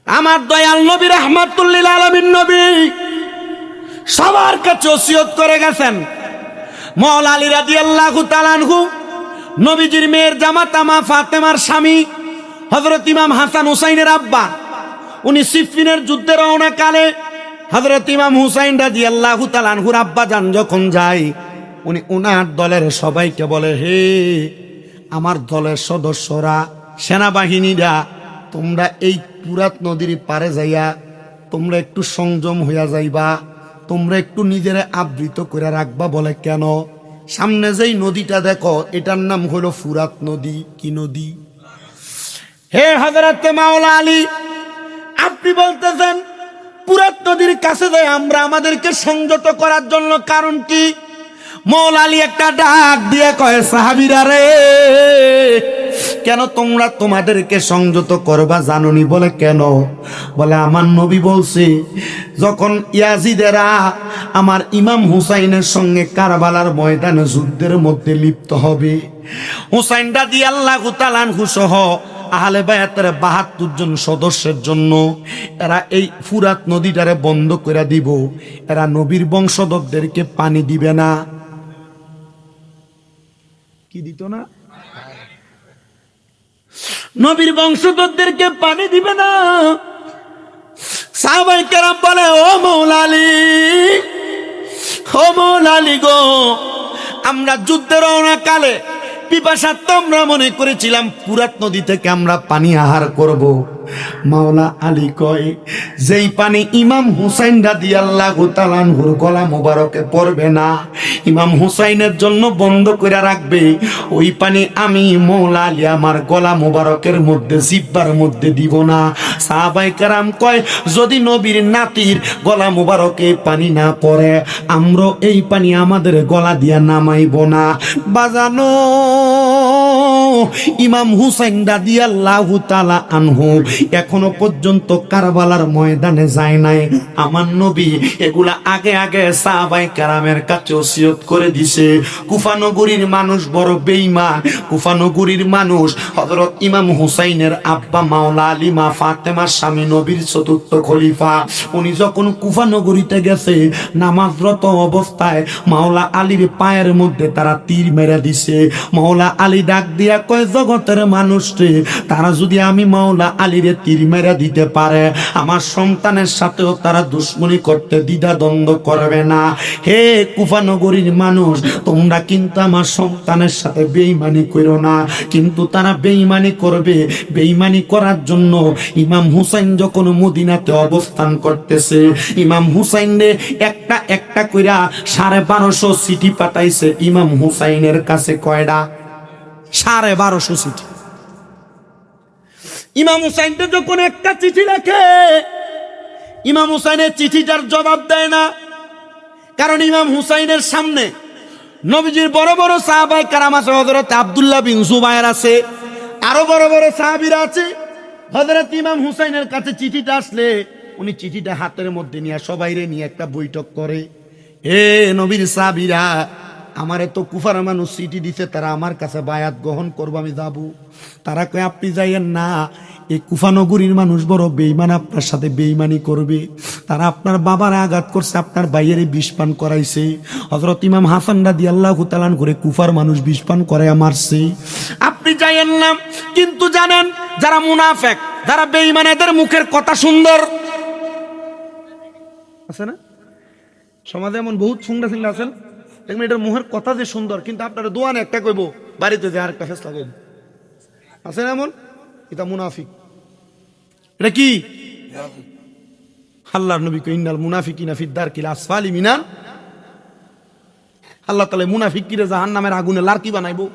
আমার দয়াল নবী রাহমাতুল লিল আলামিন নবী সবার কাছে ওসিয়ত করে গেছেন। মাওলা আলী রাদিয়াল্লাহু তাআলা আনহু নবীজির মেয়ের জামাতা মা ফাতেমার স্বামী হযরত ইমাম হাসান হুসাইনের আব্বা, উনি সিফফিনের যুদ্ধে রওনা কালে হযরত ইমাম হুসাইন রাদিয়াল্লাহু তাআলা আনহুর আব্বা জান যখন যায়, উনি উনার দলের সবাইকে বলে, হে আমার দলের সদস্যরা, সেনাবাহিনীরা, তোমরা এই ফুরাত নদীর পারে যাইয়া তোমরা একটু সংযম হইয়া যাইবা, তোমরা একটু নিজেরা আবৃত করে রাখবা। বলে কেন? সামনে যেই নদীটা দেখো এটার নাম হলো ফুরাত নদী। কি নদী? হে হযরত মাওলা আলী, আপনি বলতেছেন ফুরাত নদীর কাছে যাই আমরা আমাদেরকে সংযত করার জন্য, কারণ কি? মাওলা আলী একটা ডাক দিয়ে কয়, সাহাবীরা রে, কেন তোমরা তোমাদেরকে সংযত করবা জানোনি? বলে কেন? বলে আমার নবী বলছে, যখন ইয়াজিদেরা আমার ইমাম হুসাইনের সঙ্গে কারবালার ময়দানে যুদ্ধের মধ্যে লিপ্ত হবে, হুসাইন রাদিয়াল্লাহু তাআলা আনহু সহ আহলে বায়াতের ৭২ জন সদস্যের জন্য এরা এই ফুরাত নদীটারে বন্ধ করে দিব, এরা নবীর বংশধরদেরকে পানি দিবে না। কি দিত না? নবীর বংশধরদেরকে পানি দিবে না। সাহাবায়ে কেরাম বলে, ও মাওলা আলী, ও মাওলা আলী গো, আমরা যুদ্ধের রওনা কালে পিপাসার্থ আমরা মনে করেছিলাম ফুরাত নদী থেকে আমরা পানি আহার করব। মাওলা আলী কয়, যেই পানি ইমাম হুসাইন রাদিয়াল্লাহু তাআলা আনহুর গলা মোবারকে পড়বে না, ইমাম হুসাইনের জন্য বন্ধ করে রাখবে, ওই পানি আমি মাওলা আলী আমার গলা মোবারকের মধ্যে, জিহ্বার মধ্যে দিব না। সাহাবায়ে কেরাম কয়, যদি নবীর নাতির গলা মোবারকে পানি না পড়ে, আমরা এই পানি আমাদের গলা দিয়া নামাইব না। বাজানো ইমাম হুসাইন রাদিয়াল্লাহু তাআলা আনহু এখনো পর্যন্ত কারবালার ময়দানে যায় নাই। আমার নবী এগুলা আগে আগে সাহাবায়ে কেরামের কাছে ওসিয়ত করে দিছে। কুফা নগরীর মানুষ বড় বেঈমান। কুফা নগরীর মানুষ হযরত ইমাম হুসাইনের আব্বা মাওলা আলী মা ফাতেমার স্বামী, নবীর চতুর্থ খলিফা, উনি যখন কুফা নগরীতে গেছে, নামাজরত অবস্থায় মাওলা আলীর পায়ের মধ্যে তারা তীর মেরে দিছে। মাওলা আলী ডাক দিয়া কয়, জগতের মানুষরে, তারা যদি আমি মাওলা আলীরে তীর মেরে দিতে পারে, আমার সন্তানের সাথেও তারা দুশ্মনী করতে দ্বিধা দ্বন্দ্ব করবে না। হে কুফা নগরীর মানুষ, তোমরা কিন্তু আমার সন্তানের সাথে বেঈমানি করো না। কিন্তু তারা বেঈমানি করবে। বেঈমানি করার জন্য ইমাম হুসাইন যখন মদিনাতে অবস্থান করতেছে, ইমাম হুসাইনে একটা একটা কইরা 1250 চিঠি পাঠাইছে ইমাম হুসাইনের কাছে। কয়টা? 1250 চিঠি। ইমাম হুসাইন যখন একটা চিঠি লেখে, ইমাম হুসাইনের চিঠিটার জবাব দেয় না, কারণ ইমাম হুসাইনের সামনে নবীজির বড় বড় সাহাবায়ে কেরাম আছে। হযরত আব্দুল্লাহ বিন জুবায়ের আছে, আরো বড় বড় সাহাবীরা আছে। হযরত ইমাম হুসাইনের কাছে চিঠিটা আসলে উনি চিঠিটা হাতের মধ্যে নিয়ে সবাইরে নিয়ে একটা বৈঠক করে, হে নবীর সাহাবীরা, আমারে তো কুফার মানুষ চিঠি দিছে, তারা আমার কাছে বায়াত গ্রহণ করবো, আমি যাব। তারা কয় আপনি যাইয়েন না, এই কুফানগরীর মানুষ বড় বেঈমান, আপনার সাথে বেঈমানি করবে। তারা আপনার বাবার আঘাত করছে, আপনার বাইয়ের বিষ পান করাইছে। হযরত ইমাম হাসান রাদিয়াল্লাহু তাআলা করে কুফার মানুষ বিষ পান করাইয়া মারছে। আপনি যাইয়েন না। কিন্তু জানেন, যারা মুনাফিক, যারা বেঈমান, এদের মুখের কথা সুন্দর আছে না? সমাজে এমন বহুত সুন্দর সিংলা আছেন, দেখবেন এটার মুখের কথা যে সুন্দর, কিন্তু আপনারা দোয়ানে একটা কইব, বাড়িতে যে আরেকটা ফেসলা কইব। আছে না এমন? এটা মুনাফিক। এটা কি? আল্লাহর নবী কই ইন্নাল মুনাফিকিনা ফিদ দারকিল আসফালি মিনান। আল্লাহ তাআলা মুনাফিককে জাহান্নামের আগুনে লার্কি বানাইবো।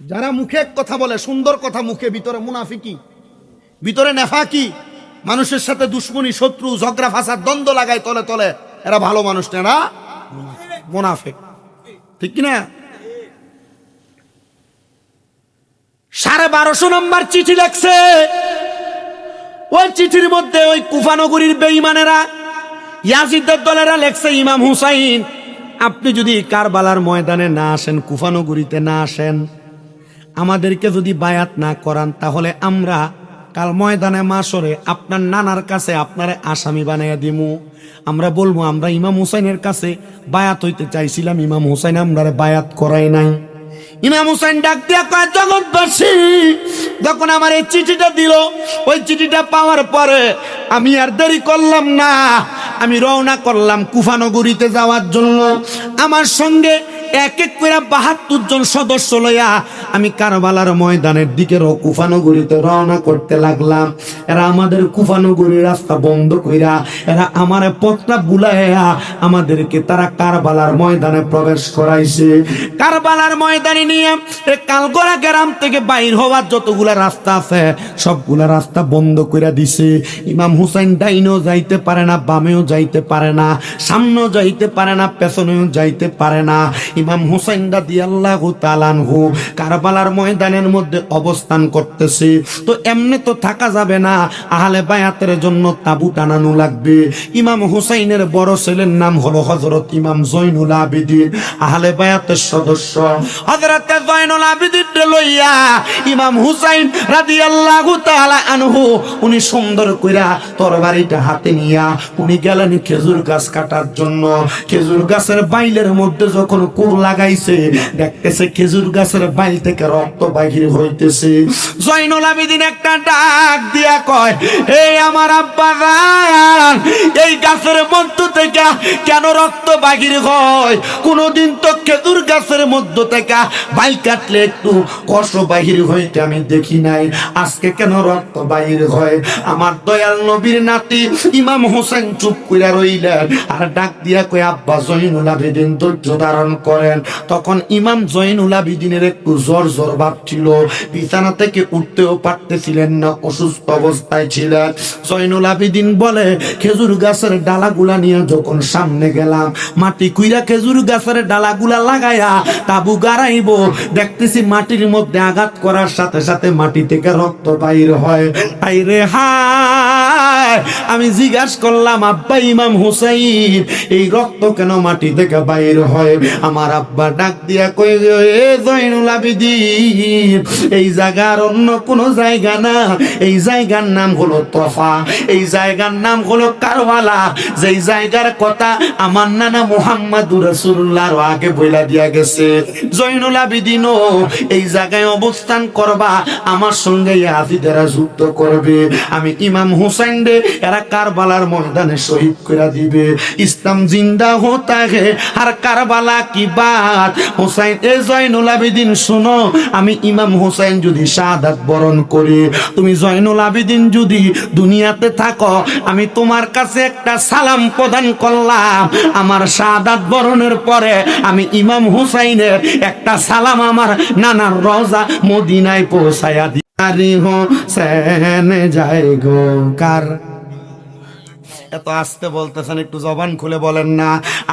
যারা মুখে এক কথা বলে, সুন্দর কথা মুখে, ভিতরে মুনাফিকি, ভিতরে নেফাকি, মানুষের সাথে দুশ্মনী, শত্রু, ঝগড়া ফাসাদ, দ্বন্দ্ব লাগায় তলে তলে, এরা ভালো মানুষ না, এরা মুনাফিক। ঠিক কিনা? 1250 নম্বর চিঠি লেখছে। ওই চিঠির মধ্যে ওই কুফানগরীর বেঈমানেরা, ইয়াজিদের দলেরা লেখছে, ইমাম হুসাইন আপনি যদি কারবালার ময়দানে না আসেন, কুফানগরীতে না আসেন, আমাদেরকে যদি বায়াত না করান, তাহলে আমরা কাল ময়দানে মাশরে আপনার নানার কাছে আপনারে আসামি বানাইয়া দিমু। আমরা বলবো আমরা ইমাম হুসাইনের কাছে বায়াত হইতে চাইছিলাম, ইমাম হুসাইন আমরারে বায়াত করাই নাই। ইমাম হুসাইন ডাক দিয়া কয়, জগৎবাসী, যখন আমার এই চিঠিটা দিল, ওই চিঠিটা পাওয়ার পরে আমি আর দেরি করলাম না, আমি রওনা করলাম কুফানগরীতে যাওয়ার জন্য। আমার সঙ্গে এক এক করে 72 জন সদস্য লইয়া আমি কারবালার ময়দানের দিকে কুফানগরীতে রওনা করতে লাগলাম। এরা আমাদের কুফানগরীর রাস্তা বন্ধ কইরা, এরা আমার পথটা বুলাইয়া আমাদেরকে তারা কারবালার ময়দানে প্রবেশ করাইছে। কারবালার ময়দানে নিয়ে কালগড়া গ্রাম থেকে বাইর হওয়ার যতগুলা রাস্তা আছে, সবগুলা রাস্তা বন্ধ কইরা দিছে। ইমাম হুসাইন ডাইনেও যাইতে পারে না, বামেও যাইতে পারে না, সামনেও যাইতে পারে না, পেছনেও যাইতে পারে না। ইমাম হুসাইন রাদিয়াল্লাহু তাআলা আনহু কারবালার ময়দানের মধ্যে অবস্থান করতেছে। তো এমনি তো থাকা যাবে না, আহলে বায়াতের জন্য তাবু টানানো লাগবে। ইমাম হুসাইনের বড় ছেলের নাম হলো হযরত ইমাম জয়নুল আবেদিন, আহলে বায়াতের সদস্য। হযরত জয়নুল আবেদিন লইয়া ইমাম হুসাইন রাদিয়াল্লাহু তাআলা আনহু উনি সুন্দর কইরা তরবারিটা হাতে নিয়া উনি গেলেন খেজুর গাছ কাটার জন্য। খেজুর গাছের বাইলের মধ্যে যখন কোর লাগাইছে, দেখতেছে খেজুর গাছের বাইল থেকে রক্ত বাহির হইতেছে। জয়নুল আবেদিন একটা ডাক দিয়া কয়, এই আমার আব্বা জান, এই গাছের মধ্য থেকে কেন রক্ত বাহির হয়? কোনদিন তো খেজুর গাছের মধ্য থেকে বাইল কাটলে একটু কষ্ট বাহির হইতে আমি দেখি নাই, আজকে কেন রক্ত বাহির হয়? আমার দয়াল নবীর নাতি ইমাম হোসেন চুপ কইরা রইলেন আর ডাক দিয়া কয়, আব্বা জয়নুল আবেদিন ধৈর্য ধারণ করেন। তখন ইমাম জয়নুল আবেদিনের একটু জ্বর জ্বর ভাব ছিল, বিছানা থেকে উঠতেও পারতেছিলেন না, অসুস্থ অবস্থায় ছিলেন। জয়নুল আবেদিন বলে, খেজুর গাছের ডালাগুলা নিয়ে যখন সামনে গেলাম, মাটি কুইরা খেজুর গাছের ডালাগুলা লাগাইয়া তাবু গাড়াইব, দেখতেছি মাটির মধ্যে আঘাত করার সাথে সাথে মাটি থেকে রক্ত বাইর হয়। আইরে হায়! আমি জিজ্ঞাসা করলাম, আব্বা ইমাম হুসাইন, এই রক্ত কেন মাটি থেকে বাইর হয়? আমার আব্বা ডাক দিয়া কই, এ জয়নুল আবেদিন, এই জায়গার অন্য কোন জায়গা না, এই জায়গার নাম হলো তফা, এই জায়গার নাম হলো কারবালা, যেই জায়গার কথা আমার নানা মুহাম্মাদুর রাসূলুল্লাহর আগে বইলা দিয়া গেছে। জয়নুল আবেদিনও এই জায়গায় অবস্থান করবা, আমার সঙ্গে ইয়াজিদেরা যুদ্ধ করবে, আমি ইমাম হুসাইন রে এরা কারবালার ময়দানে শহীদ করে দিবে। ইসলাম জিন্দা হতা হে আর কারবালা কি বাত। হুসাইন, এ জয়নুল আবেদিন শোনো, আমি ইমাম হুসাইন যদি শাহাদাত বরণ করি, তুমি জয়নুল আবেদিন যদি দুনিয়াতে থাকো, আমি তোমার কাছে একটা সালাম প্রদান করলাম। আমার শাহাদাত বরণের পরে আমি ইমাম হুসাইনের একটা সালাম আমার নানার রওজা মদিনায় পৌঁছায়া দিই। আরে হোসেন যায় গো কার। এত আসতে বলতেছেন, একটু জবান খুলে বলেন না।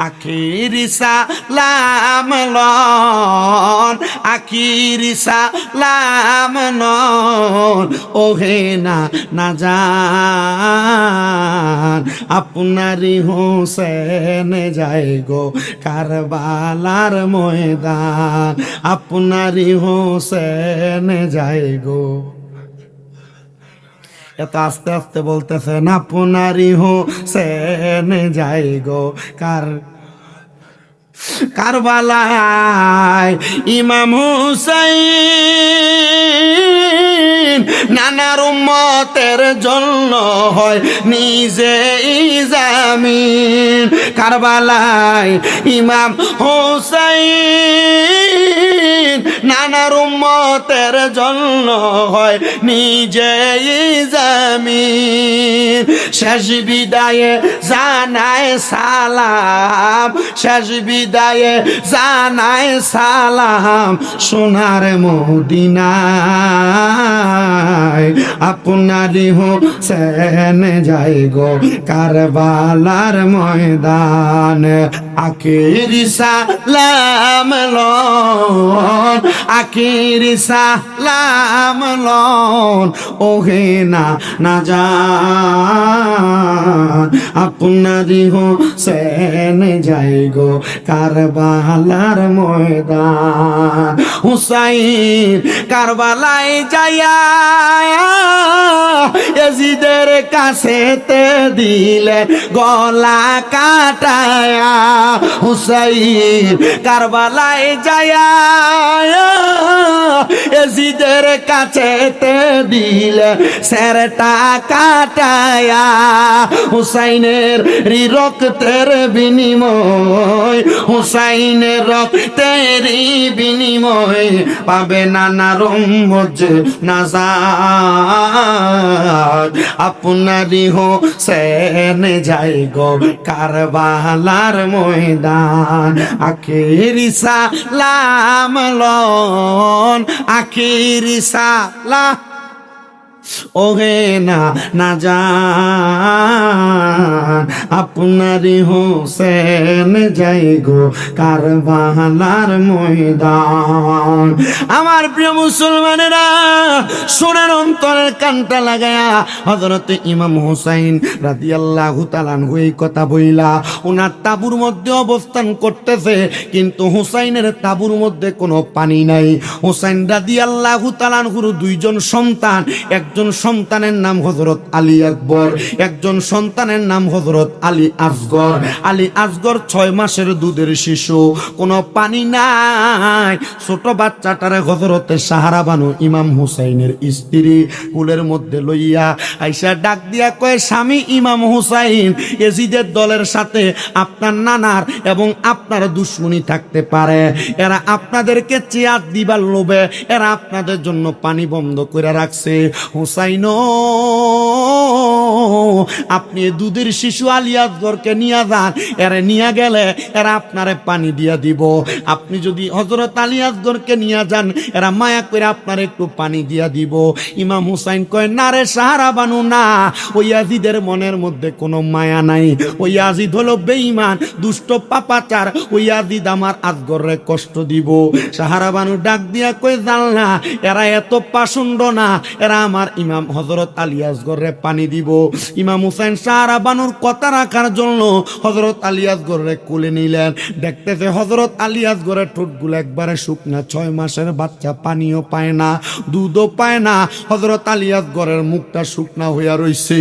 আখিরি সালাম লন, আখিরি সালাম লন, ওহে না না জান, আপনারই হোসেন যায় গো কারবালার ময়দান, আপনারই হোসেন যায় গো। এত আস্তে আস্তে বলতেছেন, আপনারই হোসেন যায় গো কারবালায়। ইমাম হুসাইন নানার উম্মতের জন্য হয় নিজেই জামিন। কারবালায় ইমাম হুসাইন নানার উম্মতের জন্য হয় নিজেই জামিন। শেষ বিদায়ে জানায় সালাম, শেষ বিদায়ে জানায় সালাম সোনার মদিনায়। আপনারই হোসেন যায় গো কারবালার ময়দান। আখিরি সালাম লন, আখিরি সালাম লন ওহে না জান। আপনারই হোসেন যায় গো কারবালার ময়দান। হুসাইন কারবালায় যায়া ইয়াজিদের কাছেতে দিলেন গলা কাটায়া। হুসাইন কারবালায় যায়া ইয়াজিদের কাছেতে দিলেন সেরটা কাটায়া। হুসাইনের রক্তের বিনিময়, হুসাইনের রক্তের বিনিময় পাবে নানার উম্মত নাজাত। আপনারই হোসেন যায় গো কারবালার ময়দান। আখিরি সালাম লন, আখিরি সালাম ওহে না জান। আপনারই হোসেন যায় গো কারবালার ময়দান। আমার প্রিয় মুসলমানেরা শোনেন, অন্তরের কানটা লাগায়া হযরত ইমাম হুসাইন রাদিয়াল্লাহু তাআলা আনহু এই কথা বইলা ওনার তাঁবুর মধ্যে অবস্থান করতেছে, কিন্তু হুসাইনের তাঁবুর মধ্যে কোনো পানি নাই। হুসাইন রাদিয়াল্লাহু তাআলা আনহুর দুইজন সন্তান, একজন সন্তানের নাম হযরত আলী আকবর, একজন সন্তানের নাম হযরত আলী আসগর। আলী আসগর 6 মাসের দুধের শিশু, কোনো পানি নাই। ছোট বাচ্চাটারে হযরতে সাহারা বানু ইমাম হুসাইনের স্ত্রী কুলের মধ্যে লইয়া আইসা ডাক দিয়া কয়, স্বামী ইমাম হুসাইন, এজিদের দলের সাথে আপনার নানার এবং আপনার দুশ্মনী থাকতে পারে। এরা আপনাদেরকে চেয়ার দিবার লোভে এরা আপনাদের জন্য পানি বন্ধ করে রাখছে। হুসাইন আপনি দুধের শিশু আলী আসগরকে নিয়ে যান, এরা নিয়ে গেলে এরা আপনারে পানি দিয়া দিব। আপনি যদি হযরত আলী আসগরকে নিয়ে যান, এরা মায়া করে আপনার একটু পানি দিয়া দিব। ইমাম হুসাইন কয়, না রে সাহারা বানু না, ওই ইয়াজিদের মনের মধ্যে কোনো মায়া নাই। ওই ইয়াজিদ হলো বেঈমান, দুষ্ট পাপাচার। ওই ইয়াজিদ আমার আসগরে কষ্ট দিব। সাহারা বানু ডাক দিয়া কয়, জান না, এরা এত পাষণ্ড না, এরা আমার ইমাম হযরত আলী আসগরে পানি দিব। ইমাম হুসাইন সাহারা বানুর কথা রাখার জন্য হযরত আলী আসগরে কোলে নিলেন। দেখতেছে হযরত আলী আসগরের ঠোঁটগুলো একবারে শুকনা, 6 মাসের বাচ্চা, পানিও পায় না, দুধও পায় না। হযরত আলী আসগরের মুখটা শুকনা হইয়া রইছে।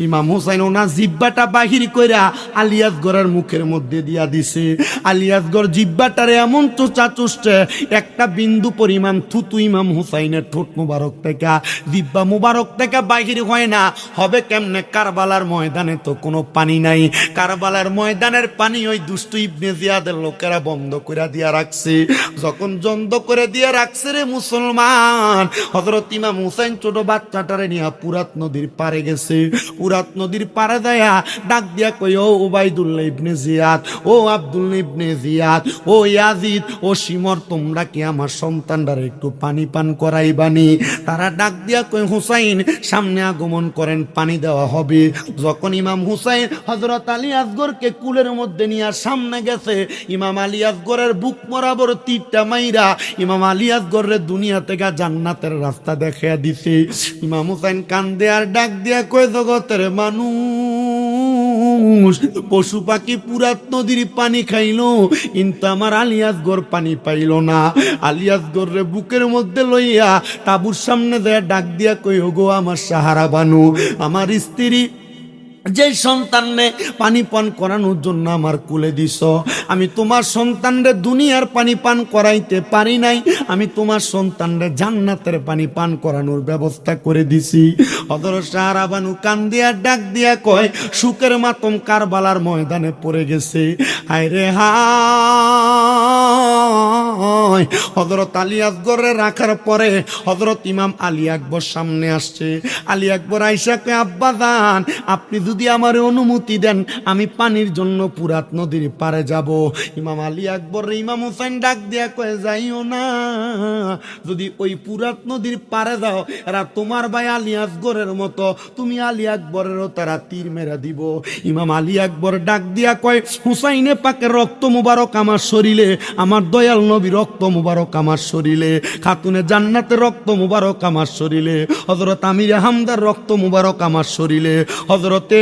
ইমাম হুসাইন ওনার জিহ্বাটা বাহির কইরা আলী আসগরের মুখের মধ্যে দিয়া দিছে। আলী আসগর জিহ্বাটারে এমন চোচা চুষছে, একটা বিন্দু পরিমাণ থুতু ইমাম হুসাইনের ঠোঁট মুবারক থেকে, জিহ্বা মুবারক থেকে বাহির হয় না। হবে কেমনে? কারবালার ময়দানে তো কোনো পানি নাই। কারবালার ময়দানের পানি ওই দুষ্ট ইবনে জিয়াদের লোকেরা বন্ধ করে দিয়া রাখছে। যখন বন্ধ করে দিয়ে রাখছে রে মুসলমান, হযরত ইমাম হুসাইন ছোট বাচ্চাটারে নিয়ে পুরাত নদীর পারে গেছে। পুরাত নদীর পারে যায়া ডাক দিয়া কই, ও উবাইদুল্লাহ ইবনে জিয়াদ, ও আব্দুল্লাহ ইবনে জিয়াদ, ও ইয়াজিদ, ও শিমর, তোমরা কি আমার সন্তানটারে একটু পানি পান করাইবানি? তারা ডাক দিয়া কই, হুসাইন সামনে আগমন করেন, পানি দেওয়া হবে। যখন ইমাম হুসাইন হযরত আলী আসগরকে কুলের মধ্যে নিয়ে সামনে গেছে, ইমাম আলী আসগরের বুক বরাবর তীরটা মাইরা ইমাম আলী আসগরের দুনিয়া থেকে জান্নাতের রাস্তা দেখিয়ে দিছে। ইমাম হুসাইন কান্দে আর ডাক দিয়া কই, জগতের মানুষ মানুষ পশু পাখি পুরাত নদীর পানি খাইলো, কিন্তু আমার আলী আসগর পানি পাইল না। আলী আসগর রে বুকের মধ্যে লইয়া তাবুর সামনে দেয়া ডাক দিয়া কই, ওগো আমার সাহারা বানু, আমার স্ত্রী যে সন্তানরে পানি পান করানোর জন্য আমার কুলে দিছ, আমি তোমার সন্তানরে দুনিয়ার পানি পান করাইতে পারি নাই, আমি তোমার সন্তানরে জান্নাতের পানি পান করানোর ব্যবস্থা করে দিছি। হযরত সাহারা বানু কান দিয়া ডাক দিয়া কয়, সুখের মাতম কারবালার ময়দানে পড়ে গেছে। হায় রে হায়। হযরত আলী আসগরে রাখার পরে হযরত ইমাম আলী আকবর সামনে আসছে। আলী আকবর আইসা কয়, আব্বা জান, আপনি যদি আমার অনুমতি দেন আমি পানির জন্য পুরাত নদীর পারে যাব। ইমাম আলী আকবর ইমাম হুসাইন ডাক দিয়া কয়ে, যাইও না, যদি ওই পুরাত নদীর পারে যাও এরা তোমার ভাই আলী আসগরের মতো, তুমি আলী আকবরেরও তারা তীর মেরা দিব। ইমাম আলী আকবর ডাক দিয়া কয়, হুসাইনে পাকের রক্ত মুবারক আমার শরীরে, আমার দয়াল নবী রক্ত মুবারক আমার শরীরে, খাতুনে জান্নাতের রক্ত মুবারক আমার শরীরে, হযরত আমির হামদার রক্ত মুবারক আমার শরীরে, হযরতে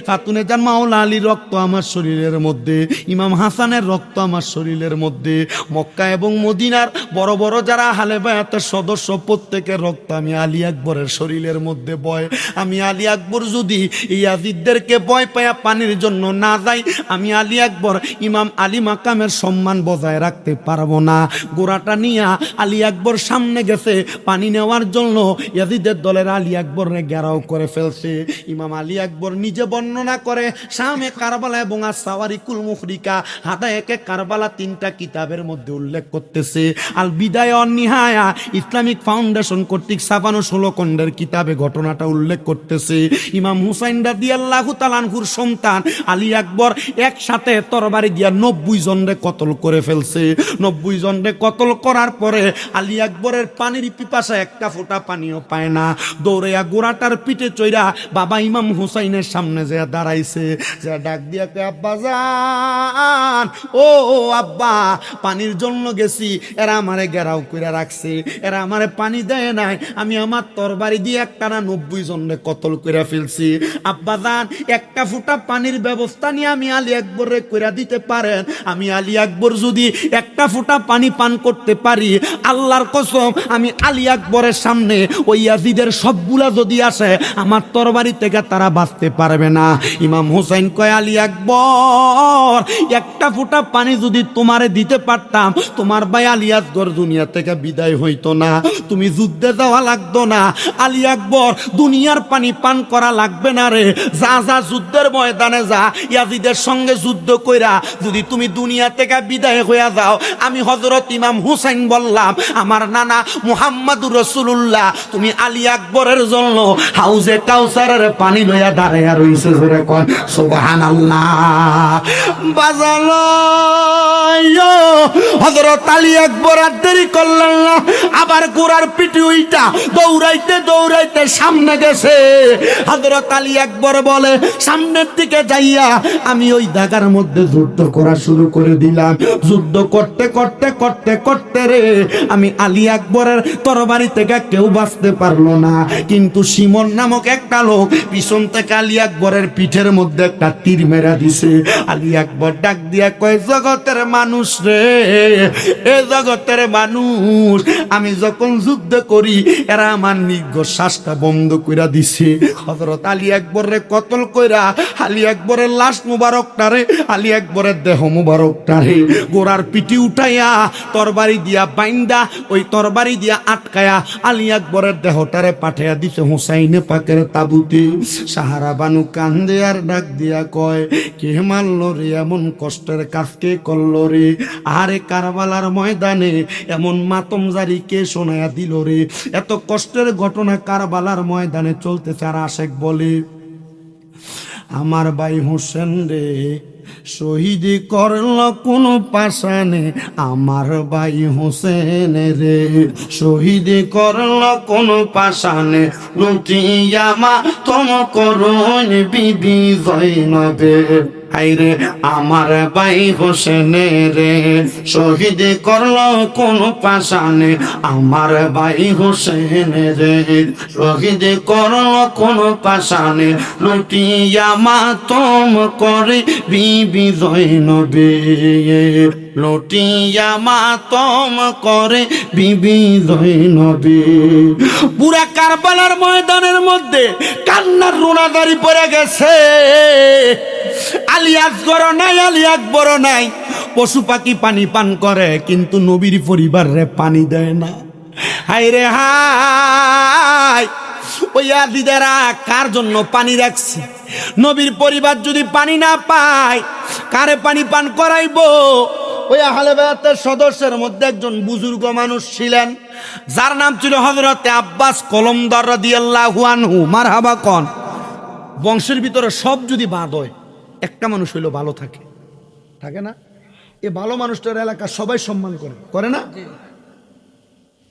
খাতুনে জান মাওলা আলীর রক্ত আমার শরীরের মধ্যে, ইমাম হাসানের রক্ত আমার শরীরের মধ্যে, মক্কা এবং মদিনার বড় বড় যারা আহলে বায়াতের সদস্য প্রত্যেকের রক্ত আমি আলী আকবরের শরীরের মধ্যে বয়। আমি আলী আকবর যদি ইয়াজিদদেরকে ভয় পায়া পানির জন্য না যাই, আমি আলী আকবর ইমাম আলী মাকামের সম্মান বজায় রাখতে পারবো না। গোড়াটা নিয়া আলী আকবর সামনে গেছে পানি নেওয়ার জন্য, ইয়াজিদের দলের আলী আকবরকে ঘেরাও করে ফেলছে। ইমাম আলী আকবর নিজে বর্ণনা করে, শামে কারবালা এবং আস-সাওয়ারিকুল মুখরিকা, হাদায়েকে কারবালা 3টা কিতাবের মধ্যে উল্লেখ করতেছে। আল বিদায়া ওয়ান নিহায়া ইসলামিক ফাউন্ডেশন কর্তৃক 56 খণ্ডের কিতাবে ঘটনাটা উল্লেখ করতেছে। ইমাম হুসাইন রাদিয়াল্লাহু তাআলা আনহুর সন্তান আলী আকবর একসাথে তরবারি দিয়া 90 জনরে কতল করে ফেলছে। 90 জনরে কতল করার পরে আলী আকবরের পানির পিপাসা একটা ফোঁটা পানিও পায় না, দৌড়াইয়া গোড়াটার পিঠে চইরা বাবা ইমাম হুসাইনের সামনে যে দাঁড়াইছে, যে ডাক দিয়া কয়, আব্বা জান, ও আব্বা, পানির জন্য গেছি, এরা আমারে ঘেরাও করে রাখছে, এরা আমারে পানি দেয় নাই, আমি আমার তরবারি দিয়ে একটানা 90 জনরে কতল করে ফেলছি। আব্বা জান, একটা ফোঁটা পানির ব্যবস্থা নিয়ে আমি আলী আকবরে কইরা দিতে পারেন? আমি আলী আকবর যদি একটা ফোঁটা পানি পান করতে পারি, আল্লাহর কসম আমি আলী আকবরের সামনে ওই ইয়াজিদের সবগুলা যদি আসে আমার তরবারি থেকে তারা বাঁচতে পারবে না। ইমাম হুসাইন কয়, আলী আকবর, একটা ফোঁটা পানি যদি তোমারে দিতে পারতাম, তোমার ভাই আলী আসগর দুনিয়া থেকে বিদায় হইতো না, তুমি যুদ্ধে যাওয়া লাগতো না। আলী আকবর, দুনিয়ার পানি পান করা লাগবে না রে, যা যা যুদ্ধের ময়দানে যা, ইয়াজিদের সঙ্গে যুদ্ধ কইরা যদি তুমি দুনিয়া থেকে বিদায় হইয়া যাও, আমি হযরত ইমাম হুসাইন বললাম, আমার নানা মুহাম্মাদুর রাসূলুল্লাহ, তুমি আলী আকবরের জন্য হাউজে কাউসারের পানি লইয়া দাঁড়াইয়া রইছে। জোরে কয় সুবহানাল্লাহ। বাজালো হযরত আলী আকবর আর দেরি করলেন না, আবার গোড়ার পিঠে উইটা দৌড়াইতে দৌড়াইতে সামনে গেছে। হযরত আলী আকবর বলে, সামনের দিকে যাইয়া আমি ওই দাগার মধ্যে যুদ্ধ করা শুরু করে দিলাম। যুদ্ধ করতে করতে করতে করতে রে, আমি আলী আকবরের তরবারি থেকে কেউ বাঁচতে পারলো না, কিন্তু সিমন নামক একটা লোক পিছন থেকে আলী আকবরের পিঠের মধ্যে একটা তীর মেরা দিছে। আলী আকবর ডাক দিয়া কয়, জগতের মানুষ রে, এ জগতের মানুষ, আমি যখন যুদ্ধ করি এরা আমার নিঃশ্বাসটা বন্ধ কইরা দিছে। হযরত আলী আকবরের কতল কইরা আলী আকবরের লাশ মুবারকটারে, আলী আকবরের দেহ মুবারকটারে গোড়ার পিঠে উঠাইয়া তরবারি দিয়া বাইন্দা, ওই তরবারি দিয়া আটকায়া আলী আকবরের দেহটারে পাঠাইয়া দিছে হুসাইনে পাকের তাবুতে। সাহারা বানু কান্দে আর ডাক দিয়া কয়, কে মারলো রে, এমন কষ্টের কাজ কে করলো রে, আরে কারবালার ময়দানে এমন মাতম জারি কে শোনায়া দিল রে, এত কষ্টের ঘটনা কারবালার ময়দানে চলতেছে। আর আশেক বলে, আমার ভাই হোসেন রে শহীদ করল কোন পাশানে, আমার ভাই হোসেন রে শহীদ করল কোন পাশানে, লুটিয়া মা তম করুন বিবি জয়নবে। হাইরে আমার ভাই হোসেনে রে শহীদ করলো কোন পাশানে, আমার ভাই হোসেনে রে শহীদ করলো কোন পাশানে, লুটিয়া মাতম করে বিবি জয়নবে, লুটিয়া মাতম করে বিবি জয়নবে। পুরা কারবালার ময়দানের মধ্যে কান্নার রোনাদারি পড়ে গেছে। আলী আসগর নাই, আলী আকবর নাই। পশু পাখি পানি পান করে কিন্তু নবীর পরিবারে পানি দেয় না। হায় রে হায়, ওই আদিদেরা কার জন্য পানি রাখছে? নবীর পরিবার যদি পানি না পায় কারে পানি পান করাইবো? ওই আহলে বায়াতের সদস্যের মধ্যে একজন বুজুর্গ মানুষ ছিলেন যার নাম ছিল হযরতে আব্বাস কলমদার রাদিয়াল্লাহু আনহু। মারহাবা কোন। বংশের ভিতরে সব যদি বাদ হয় একটা মানুষ হইলো ভালো থাকে, থাকে না? এই ভালো মানুষটার এলাকা সবাই সম্মান করে, করে না?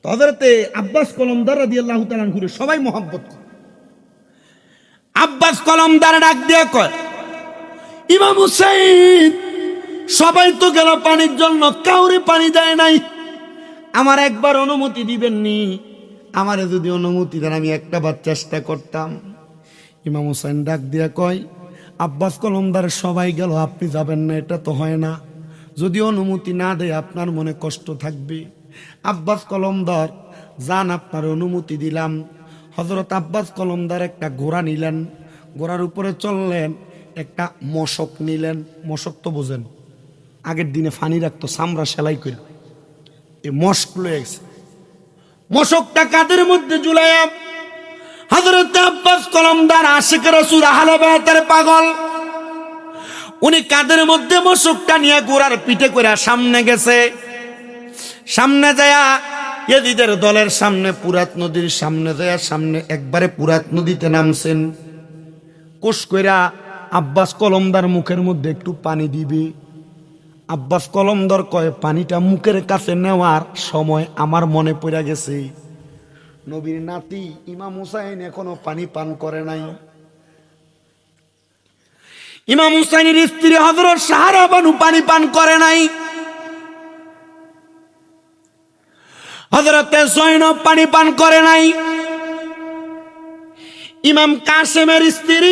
হযরতে আব্বাস কলমদার রাদিয়াল্লাহু তাআলা আনহু সবাই মহব্বত করে। আব্বাস কলমদার ডাক দিয়ে কয়, ইমাম হুসাইন সবাই তো গেল পানির জন্য, কাউরে পানি দেয় নাই, আমার একবার অনুমতি দিবেননি? আমারে যদি অনুমতি দেন আমি একটা বার চেষ্টা করতাম। ইমাম হুসাইন ডাক দিয়া কয়, আব্বাস কলমদার সবাই গেল আপনি যাবেন না, এটা তো হয় না। যদি অনুমতি না দেয় আপনার মনে কষ্ট থাকবে। আব্বাস কলমদার যান, আপনার অনুমতি দিলাম। হযরত আব্বাস কলমদার একটা ঘোড়া নিলেন, ঘোড়ার উপরে চললেন, একটা মশক নিলেন। মশক তো বোঝেন, আগের দিনে ফানি রাখতো চামড়া সেলাই করে, এই মশক লয়ে গেছে। মশকটা কাদের মধ্যে ঝুলাইয়া হযরত আব্বাস কলমদার আশিক রাসূল আহলে বায়াতের পাগল, উনি কাদের মধ্যে মশকটা নিয়ে ঘোড়ার পিঠে করে সামনে গেছে। সামনে যায়া ইয়াজিদের দলের সামনে পুরাত নদীর সামনে যায়া সামনে একবারে পুরাত নদীতে নামছেন। কোষ কইরা আব্বাস কলমদার মুখের মধ্যে একটু পানি দিবি। আব্বাস কলমদার কয়, পানিটা মুখের কাছে নেওয়ার সময় আমার মনে পড়ে গেছে নবীর নাতি ইমাম হুসাইন এখনো পানি পান করে নাই। ইমাম হুসাইনের স্ত্রী হযরত সাহারা বানু পানি পান করে নাই। হযরতে জয়নব পানি পান করে নাই। ইমাম কাসেমের স্ত্রী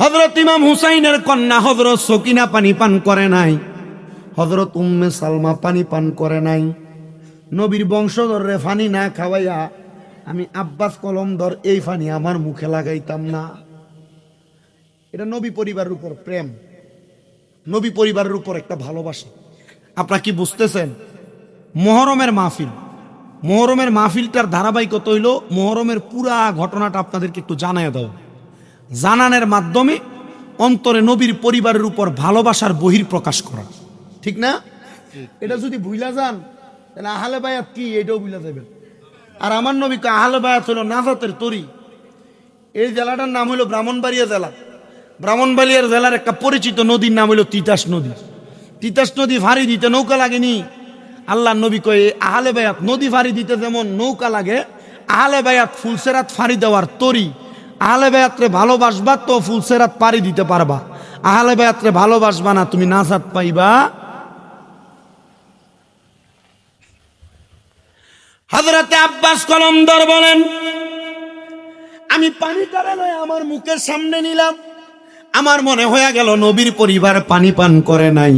হযরত ইমাম হুসাইনের কন্যা হযরত সকিনা পানি পান করে নাই। হযরত উম্মে সালমা পানি পান করে নাই। নবীর বংশধররে পানি না খাওয়াইয়া আমি আব্বাস কলমদার এই পানি আমার মুখে লাগাইতাম না। এটা নবী পরিবারের উপর প্রেম, নবী পরিবারের উপর একটা ভালোবাসা। আপনারা কি বুঝতেছেন? মুহররমের মাহফিল, মুহররমের মাহফিলটার ধারাবাহিকতা হইল মুহররমের পুরা ঘটনাটা আপনাদেরকে একটু জানাইয়া দাও। জানানোর মাধ্যমে অন্তরে নবীর পরিবারের উপর ভালোবাসার বহির প্রকাশ করা, ঠিক না? এটা যদি ভুইলা যান তাহলে আহলে বায়াত কি এটাও ভুইলা যাবেন। আর আমার নবী আহলে বায়াত হলো নাজাতের তরি। এই জেলাটার নাম হলো ব্রাহ্মণবাড়িয়া জেলা। ব্রাহ্মণবাড়িয়ার জেলার একটা পরিচিত নদীর নাম হলো তিতাস নদী। তিতাস নদী ফাঁড়ি দিতে নৌকা লাগেনি। আল্লাহ নবী কয়ে আহলে বায়াত নদী ফাঁড়ি দিতে যেমন নৌকা লাগে, আহলে বায়াত ফুলসেরাত ফাঁড়ি দেওয়ার তরি। আহলে বায়াতরে ভালোবাসবা তো ফুলসেরাত পাড়ি দিতে পারবা, আহলে বায়াতরে ভালোবাসবা না তুমি নাজাত পাইবা। হযরতে আব্বাস কলমদার বলেন, আমি পানিটা লয়ে আমার মুখের সামনে নিলাম, আমার মনে হয়ে গেল নবীর পরিবার পানি পান করে নাই।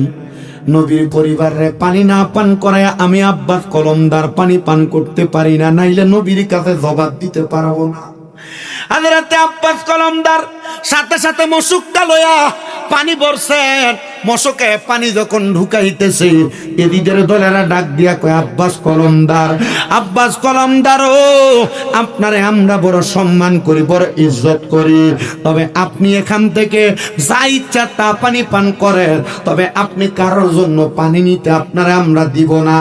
নবীর পরিবারে পানি না পান করায় আমি আব্বাস কলমদার পানি পান করতে পারি না, নাইলে নবীর কাছে জবাব দিতে পারবো না। হযরতে আব্বাস কলমদার সাথে সাথে মশকটা লয়া পানি ভরছেন। মশকে পানি যখন ঢুকাইতেছে এদিদের দলেরা ডাক দিয়া কয়, আব্বাস কলমদার, আব্বাস কলমদার ও আপনারে আমরা বড় সম্মান করি, বড় ইজ্জত করি, তবে আপনি এখান থেকে যা ইচ্ছা তা পানি পান করেন, তবে আপনি কারোর জন্য পানি নিতে আপনারে আমরা দিব না।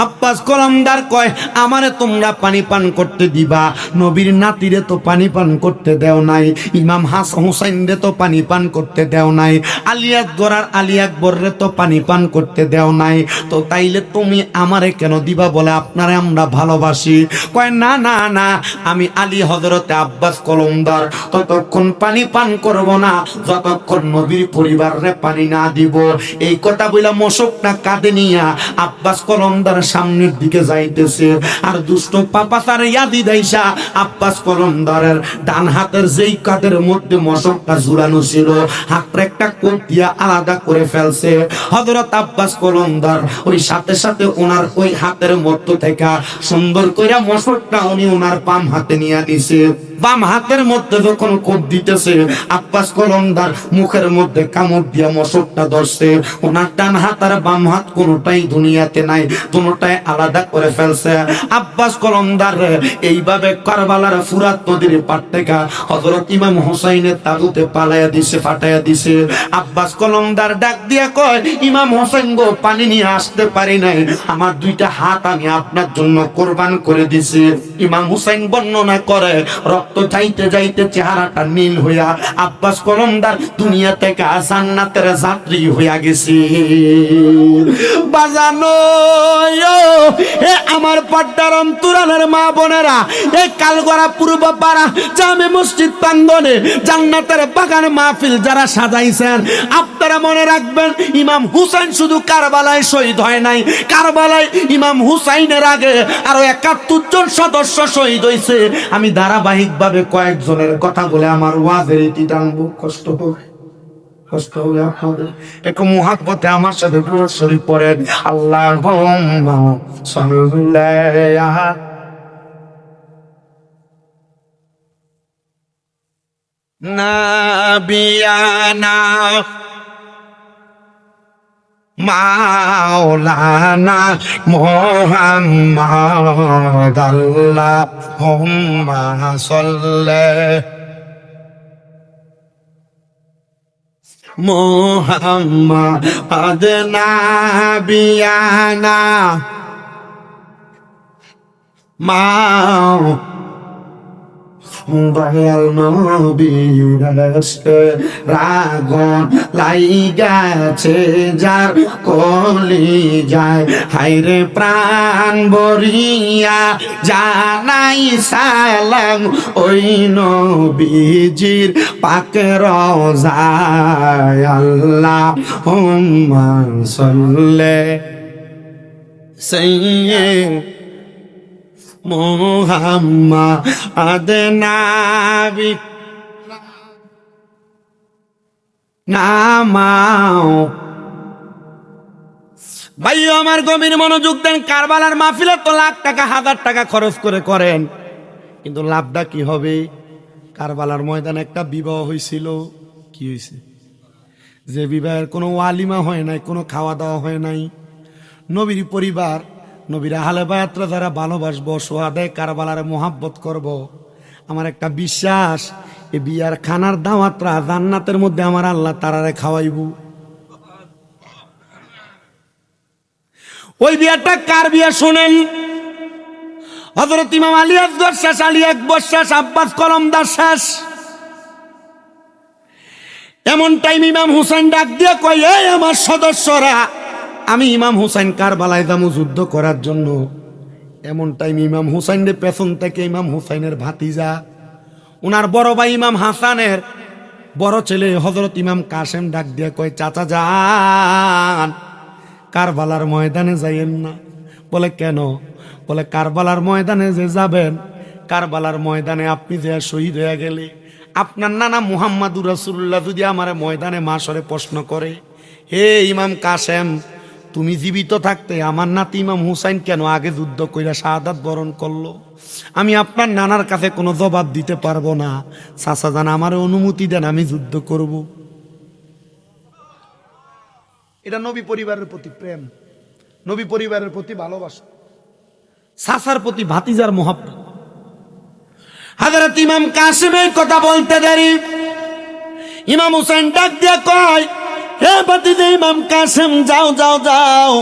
আব্বাস কলমদার কয়, আমারে তোমরা পানি পান করতে দিবা, নবীর নাতিরে তো পানি পান করতে দেও নাই, ইমাম হাসান হুসাইন রে তো পানি পান করতে দেও নাই, নাই, আলী আকবর আর আলী আকবররে তো পানি পান করতে দেও নাই, তো তাইলে তুমি আমারে কেন দিবা বলে আপনারে আমরা ভালোবাসি। কয় না না না, আমি আলী হযরতে আব্বাস কলমদার ততক্ষণ পানি পান করব না যতক্ষণ নবীর পরিবারে পানি না দিব। এই কথা বইলা মশকটা কাঁধে নিয়া আব্বাস কলমদার সামনের দিকে যাইতেছে, আর দুষ্ট পাপাচার ইয়াদি দাইসা আব্বাস কলমদারের ডান হাতের যেই কাঁধের মধ্যে মশকটা ঝুলানো ছিল হাতটা একটা কোপ দিয়া আলাদা করে ফেলছে। হযরত আব্বাস কলমদার ওই সাথে সাথে ওনার ওই হাতের মধ্য থেকে সুন্দর করে মশকটা উনি ওনার বাম হাতে নিয়ে দিছে। বাম হাতের মধ্যে যখন কোপ দিতেছে আব্বাস কলমদার মুখের মধ্যে কামড় দিয়া মশকটা ধরছে। ওনার ডান হাত আর বাম হাত কোনোটাই দুনিয়াতে নাই, কোনোটাই আলাদা করে ফেলছে। আব্বাস কলমদার এইভাবে কারবালার ফুরাত নদীর পার থেকে হযরত ইমাম হুসাইনের তাবুতে পালাইয়া দিছে, ফাটাইয়া দিছে। আব্বাস কলমদার ডাক দিয়া কয়, ইমাম হোসেন গো, পানি নিয়ে আসতে পারি নাই, আমার দুইটা হাত আমি আপনার জন্য কোরবান করে দিছি। ইমাম হুসাইন বর্ণনা করে রক্ত যাইতে যাইতে চেহারাটা নীল হইয়া আব্বাস কলমদার দুনিয়া থেকে জান্নাতের যাত্রী হইয়া গেছে। বাজানো হে আমার পর্দার অন্তরালের মা বোনেরা, এই কালগড়া পূর্ব পাড়া জামে মসজিদ প্রাঙ্গণে জান্নাতের বাগান মাহফিল যারা সাজাইছেন, আপনারা মনে রাখবেন ইমাম হুসাইন শুধু কারবালায় শহীদ হয় নাই, কারবালায় ইমাম হুসাইনের আগে আরো ৭১ জন সদস্য শহীদ হয়েছে। আমি ধারাবাহিকভাবে কয়েকজনের কথা বলে আমার ওয়াজের ইতি টানবো, কষ্ট হবে, কষ্ট হবে আপনাদের। একটু মুহাব্বতে আমার সাথে দুরূদ শরীফ পড়েন, আল্লাহুম্মা সাল্লি আলা নাবিয়ানা মাওলানা মুহাম্মদ আল্লাহুম্মা সাল্লি মুহাম্মদ নাবিয়ানা দয়াল নবীর রাগন লাইগাছে যার কলি যায়, হায়রে প্রাণ বরিয়া জানাই সালাম ওই নবীজির পাকে রওজায়, আল্লাহুম্মা সাল্লি সাইয়্যিদ মুহাম্মদ নাবি নামাও। ভাই আমার গভীর মনোযোগ দেন, কারবালার মাহফিলে তো লাখ টাকা হাজার টাকা খরচ করে করেন, কিন্তু লাভটা কি হবে? কারবালার ময়দানে একটা বিবাহ হয়েছিল, কি হয়েছে? যে বিবাহের কোনো ওয়ালিমা হয় নাই, কোনো খাওয়া দাওয়া হয় নাই। নবীর পরিবার, নবীর আহলে বায়াতরা যারা ভালোবাসবো, সোহাদায়ে কারবালার মোহাব্বত করব, আমার একটা বিশ্বাস, এই বিয়ার খানার দাওয়াতরা জান্নাতের মধ্যে আমার আল্লাহ তারারে খাওয়াইব। ওই বিয়াটা কার বিয়া শোনেন? হযরত ইমাম আলী আসগর শেষ, আলী আকবর শেষ, আব্বাস কলমদার শেষ। এমন টাইম ইমাম হুসাইন ডাক দিয়ে কয়, এই আমার সদস্যরা, আমি ইমাম হুসাইন কারবালায় যাবো যুদ্ধ করার জন্য। এমন টাইম ইমাম হুসাইনের পেছন থেকে ইমাম হুসাইনের ভাতিজা, উনার বড় ভাই ইমাম হাসানের বড় ছেলে হযরত ইমাম কাসেম ডাক দিয়ে কয়, চাচা যান, কারবালার ময়দানে যাইয়েন না। বলে কেন? বলে কারবালার ময়দানে যে যাবেন, কারবালার ময়দানে আপনি যে শহীদ হয়ে গেলে, আপনার নানা মুহাম্মাদুর রাসূলুল্লাহ যদি আমার ময়দানে মাশরে প্রশ্ন করে, হে ইমাম কাসেম, তুমি জীবিত থাকতে আমার নাতি ইমাম হুসাইন কেন আগে যুদ্ধ কইরা শাহাদাত বরণ করলো? আমি আপনার নানার কাছে কোনো জবাব দিতে পারবো না। চাচা জান, আমার অনুমতি দেন, আমি যুদ্ধ করব। এটা নবী পরিবারের প্রতি প্রেম, নবী পরিবারের প্রতি ভালোবাসা, চাচার প্রতি ভাতিজার মোহাব্বত। হযরত ইমাম কাসেমের কথা বলতে দেরি, ইমাম হুসাইন ডাক দিয়ে কয়, হে ভাতিজা ইমাম কাসেম, যাও যাও যাও,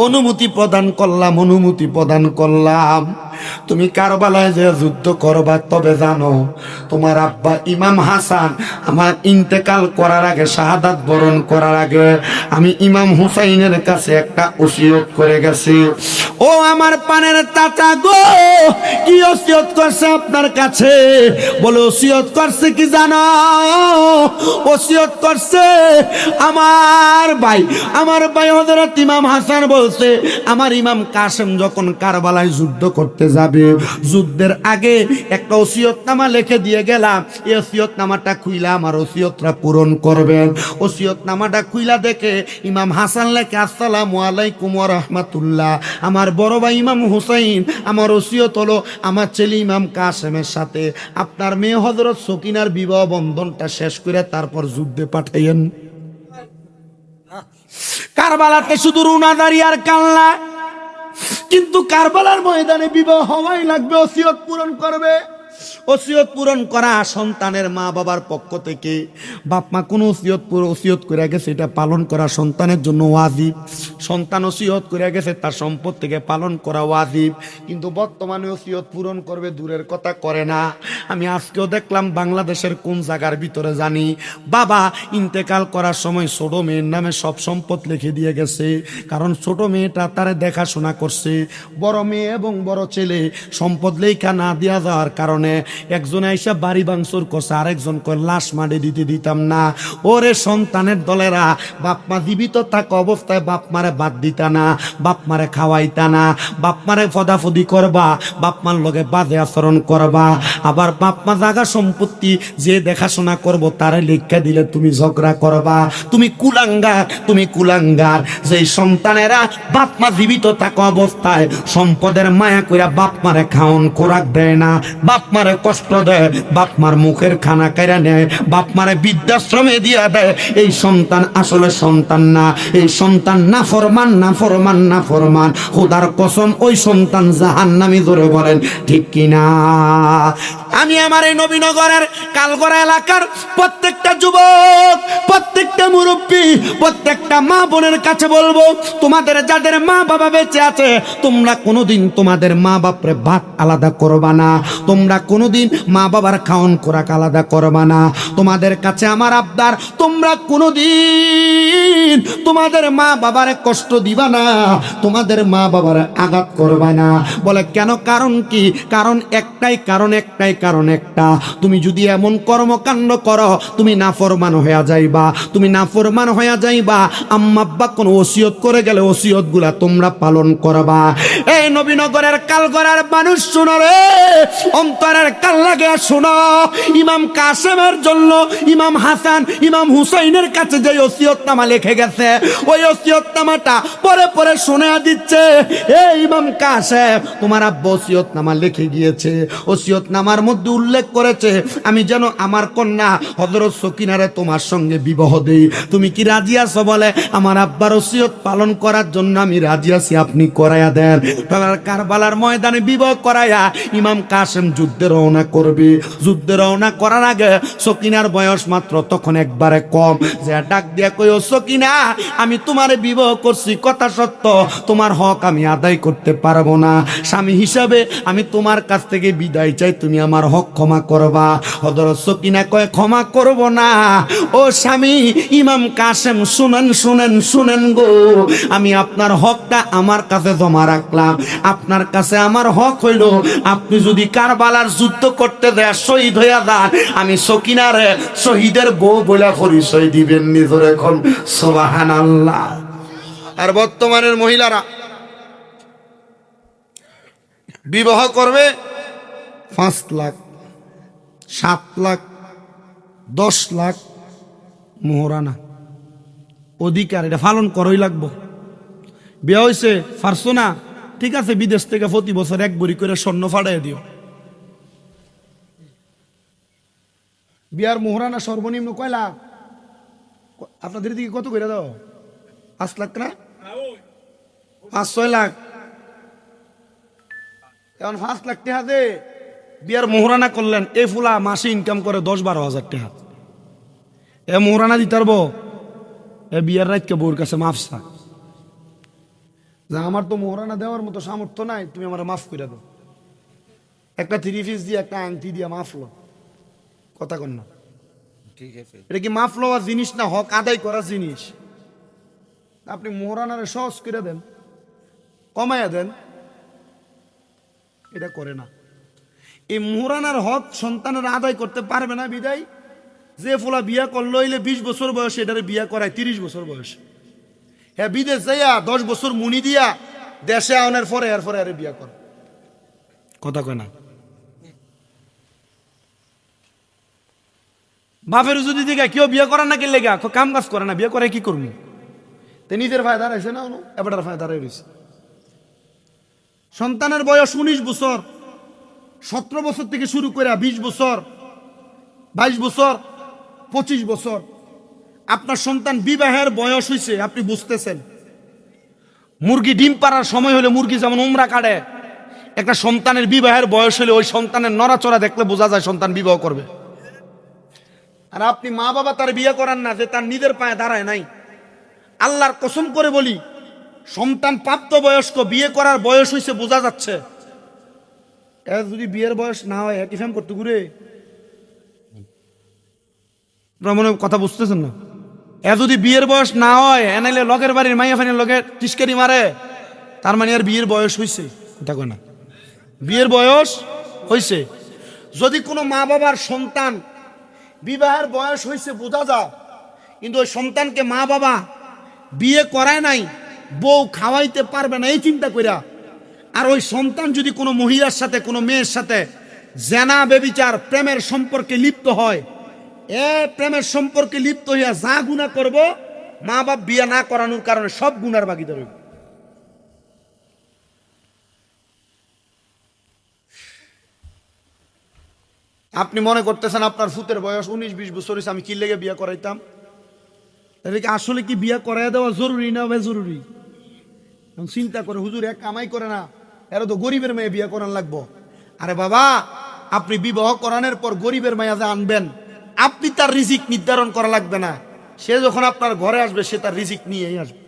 অনুমতি প্রদান করলাম, অনুমতি প্রদান করলাম। তুমি কারবালায় যে যুদ্ধ করবা, তবে জানো তোমার আব্বা ইমাম হাসান আমার ইন্তেকাল করার আগে, শাহাদাত বরণ করার আগে আমি ইমাম হুসাইনের কাছে একটা ওসিয়ত করে গেছি। ও আমার পানের চাচা গো, কি ওসিয়ত করছে আপনার কাছে? বলে ওসিয়ত করছে কি জানো? ওসিয়ত করছে আমার ভাই হযরত ইমাম হাসান বলছে, আমার ইমাম কাসেম যখন কারবালায় যুদ্ধ করতে যাবে, যুদ্ধের আগে একটা ওসিয়তনামা লিখে দিয়ে গেলাম, এই ওসিয়তনামাটা খুইলা আমার ওসিয়তটা পূরণ করবেন। ওসিয়তনামাটা খুইলা দেখে ইমাম হাসান লেখে, আসসালামু আলাইকুম ওয়া রাহমাতুল্লাহ, আমার বড় ভাই ইমাম হুসাইন, আমার ওসিয়ত হলো আমার ছেলে ইমাম কাসেমের সাথে আপনার মেয়ে হযরত সকিনার বিবাহ বন্ধনটা শেষ করে তারপর যুদ্ধে পাঠাইয়েন। কারবালাতে শুধু রুনাদারি আর কান্না, কিন্তু কারবালার ময়দানে বিবাহ হওয়াই লাগবে, ওসিয়ত পূরণ করবে। ওসিয়ত পূরণ করা সন্তানের মা বাবার পক্ষ থেকে, বাপ মা কোনো ওসিয়ত করে গেছে এটা পালন করা সন্তানের জন্য ওয়াজিব। সন্তান ওসিয়ত করে গেছে তার সম্পদ থেকে পালন করা ওয়াজিব, কিন্তু বর্তমানে ওসিয়ত পূরণ করবে দূরের কথা, করে না। আমি আজকেও দেখলাম বাংলাদেশের কোন জায়গার ভিতরে জানি বাবা ইন্তেকাল করার সময় ছোট মেয়ের নামে সব সম্পদ লিখে দিয়ে গেছে, কারণ ছোট মেয়েটা তারে দেখাশোনা করছে। বড় মেয়ে এবং বড় ছেলে সম্পদ লেখা না দেওয়া যাওয়ার কারণে একজন আইসা বাড়ি ভাঙচুর করছে, আরেকজন কয় লাশ মাটি দিতে দিতাম না। ওরে সন্তানের দলেরা, বাপ মা জীবিত থাকা অবস্থায় বাপ মারে বাদ দিতা না, বাপ মারে খাওয়াইতা না, বাপ মারে ফদাফদি করবা, বাপ মার লগে বাজে আচরণ করবা। আবার বাপ মা জাগা সম্পত্তি যে দেখাশোনা করবো তারে লিখা দিলে তুমি ঝগড়া করবা। তুমি কুলাঙ্গার যে সন্তানেরা বাপ মা জীবিত থাকা অবস্থায় সম্পদের মায়া কইরা বাপ মারে খাওন খোরাক দেয় না, বাপ মারে কষ্ট দেয়, বাপ মার মুখের খানা কেড়ে নেয়, বাপ মারে বৃদ্ধাশ্রমে দিয়া দেয়, এই সন্তান আসলে সন্তান না। এই সন্তান নাফরমান। খোদার কসম ওই সন্তান জাহান্নামী, ধরে বলেন ঠিক কিনা? আমি আমার এই নবীনগরের কালগড়া এলাকার প্রত্যেকটা যুবক, প্রত্যেকটা মুরব্বী, প্রত্যেকটা মা বোনের কাছে বলবো, তোমাদের যাদের মা বাবা বেঁচে আছে, তোমরা কোনোদিন তোমাদের মা বাপরে ভাত আলাদা করবা না, তোমরা কোনোদিন মা বাবার খাওন খোরাক আলাদা করবা না। তোমাদের কাছে আমার আবদার, তোমরা কোনোদিন তোমাদের মা বাবারে কষ্ট দিবা না, তোমাদের মা বাবার আঘাত করবা না। বলে কেন? কারণ কি? কারণ একটা, তুমি যদি এমন কর্মকাণ্ড করো তুমি নাফরমান হয়ে যাইবা। আম্মা আব্বা কোন ওসিয়ত করে গেলে ওসিয়ত গুলা তোমরা পালন করবা। এই নবীনগরের কালগড়ার মানুষ শোনো রে, অন্তরের কাল লাগে শোনো, ইমাম কাসেমের জন্য ইমাম হাসান ইমাম হুসাইনের কাছে যে ওসিয়তনামা লিখে গেছে, ওই ওসিয়তনামাটা পরে শুনে দিচ্ছে, এই ইমাম কাসেম তোমার আব্বা ওসিয়তনামা লিখে গিয়েছে, ওসিয়তনামার মধ্যে উল্লেখ করেছে আমি যেন আমার কন্যা হযরত সকিনারে তোমার সঙ্গে বিবাহ দেই। তুমি কি রাজি আছো? বলে আমার আব্বার ওসিয়ত পালন করার জন্য আমি রাজি আছি, আপনি করাইয়া দেন। কারবালার ময়দানে বিবাহ করাইয়া ইমাম কাসেম যুদ্ধে রওনা করবে। যুদ্ধে রওনা করার আগে সকিনার বয়স মাত্র তখন একবারে কম, যে ডাক দিয়া কই, ও সকিনা, আমি তোমারে বিবাহ করছি, কথা সত্য, তোমার হক আমি আদায় করতে পারবো না, স্বামী হিসাবে আমি তোমার কাছ থেকে বিদায় চাই, তুমি আমার হক ক্ষমা করবা। হযরত সকিনা কয়, ক্ষমা করব না ও স্বামী। ইমাম কাসেম শুনেন গো, আমি আপনার হকটা আমার কাছে জমা রাখলাম, আপনার কাছে আমার হক হইল, আপনি যদি কারবালার যুদ্ধ করতে দেয় শহীদ হইয়া যান, আমি সকিনারে শহীদের বউ বলে পরিচয় দিবেন। নিজের এখন সুবহানাল্লাহ। আর বর্তমানের মহিলারা বিবাহ করবে 5 লাখ 7 লাখ 10 লাখ মোহরানা, অধিকার, এটা পালন করই লাগবো। বিয়ে হয়েছে পারছো না, ঠিক আছে, বিদেশ থেকে প্রতি বছর 1 ভরি করে স্বর্ণ ফাটাই দিও। বিয়ার মোহরানা সর্বনিম্ন কয় লাখ? আপনাদের দিকে কত করে দাও? 5 লাখ না, 5-6 লাখ। এখন 5 লাখ টাকা দে বিয়ার মোহরানা করলেন, এই ফুলা মাসে ইনকাম করে 10-12 হাজার টাকা। এ মোহরানা দিতে পারবো? এ বিয়ার রাতকে বউর কাছে মাফসা, যে আমার তো মোহরানা দেওয়ার মতো সামর্থ্য নাই, তুমি আমার মাফ করে দাও। একটা 3 পিস দিয়ে একটা আংটি দিয়ে মাফলো, কথা কন না, ঠিক আছে। এটা কি মাফ লওয়া জিনিস না হক আদায় করা জিনিস? আপনি মোহরানারে সহজ করে দেন, কমাইয়া দেন, এটা করে না। এই মোহরানার হক সন্তানের আদায় করতে পারবে না বিদায় যে ফোলা বিয়া করলো হইলে 20 বছর বয়সে এটারে বিয়া করায় 30 বছর বয়সে। হ্যাঁ, বিদেশ যাইয়া 10 বছর মুনি দিয়া দেশে আনার পরে এরপরে আরে বিয়া করে, কথা কয় না। বাপের যদি দিকে কেউ বিয়ে করার না কেলে গা কাম কাজ করে না, বিয়ে করে কি করবো? তে নিজের ফায়দা রয়েছে না, এবার ফায়দা রয়েছে। সন্তানের বয়স 19 বছর, 17 বছর থেকে শুরু করে 20 বছর, 22 বছর, 25 বছর আপনার সন্তান বিবাহের বয়স হয়েছে, আপনি বুঝতেছেন। মুরগি ডিম পাড়ার সময় হলে মুরগি যেমন উমরা কাটে, একটা সন্তানের বিবাহের বয়স হলে ওই সন্তানের নড়াচড়া দেখলে বোঝা যায় সন্তান বিবাহ করবে। আর আপনি মা বাবা তার বিয়ে করান না, যে তার নিজের পায়ে দাঁড়ায় নাই। আল্লাহর কসম করে বলি, সন্তান প্রাপ্ত বয়স্ক, বিয়ে করার বয়স হয়েছে বোঝা যাচ্ছে। যদি বিয়ের বয়স না হয় একই ফ্যাম করতে ঘুরে, মনে কথা বুঝতেছেন না? যদি বিয়ের বয়স না হয় এনাইলে লগের বাড়ির মাইয়া ফাইনের লগে টিস্কারি মারে, তার মানে আর বিয়ের বয়স হয়েছে, দেখো না, বিয়ের বয়স হয়েছে। যদি কোনো মা বাবার সন্তান বিবাহের বয়স হয়েছে বোঝা যায়, কিন্তু ওই সন্তানকে মা বাবা বিয়ে করায় নাই, বউ খাওয়াইতে পারবে না এই চিন্তা কইরা, আর ওই সন্তান যদি কোনো মহিলার সাথে কোনো মেয়ের সাথে জেনা বেবিচার প্রেমের সম্পর্কে লিপ্ত হয়, প্রেমের সম্পর্কে লিপ্ত হইয়া যা গুনাহ করব, মা বাপ বিয়ে না করানোর কারণে সব গুনার ভাগীদার হইব। আপনি মনে করতেছেন আপনার ফুতের বয়স 19-20 বছর হয়েছে, আমি কি লেগে বিয়ে করাইতাম? এদিকে আসলে কি বিয়ে করাই দেওয়া জরুরি না বেজরুরি? চিন্তা করে, হুজুর এক কামাই করে না, এরা তো গরিবের মেয়ে বিয়ে করান লাগবো। আরে বাবা, আপনি বিবাহ করানোর পর গরিবের মেয়ে যা আনবেন, আপনি তার রিজিক নির্ধারণ করা লাগবে না। সে যখন আপনার ঘরে আসবে সে তার রিজিক নিয়েই আসবে।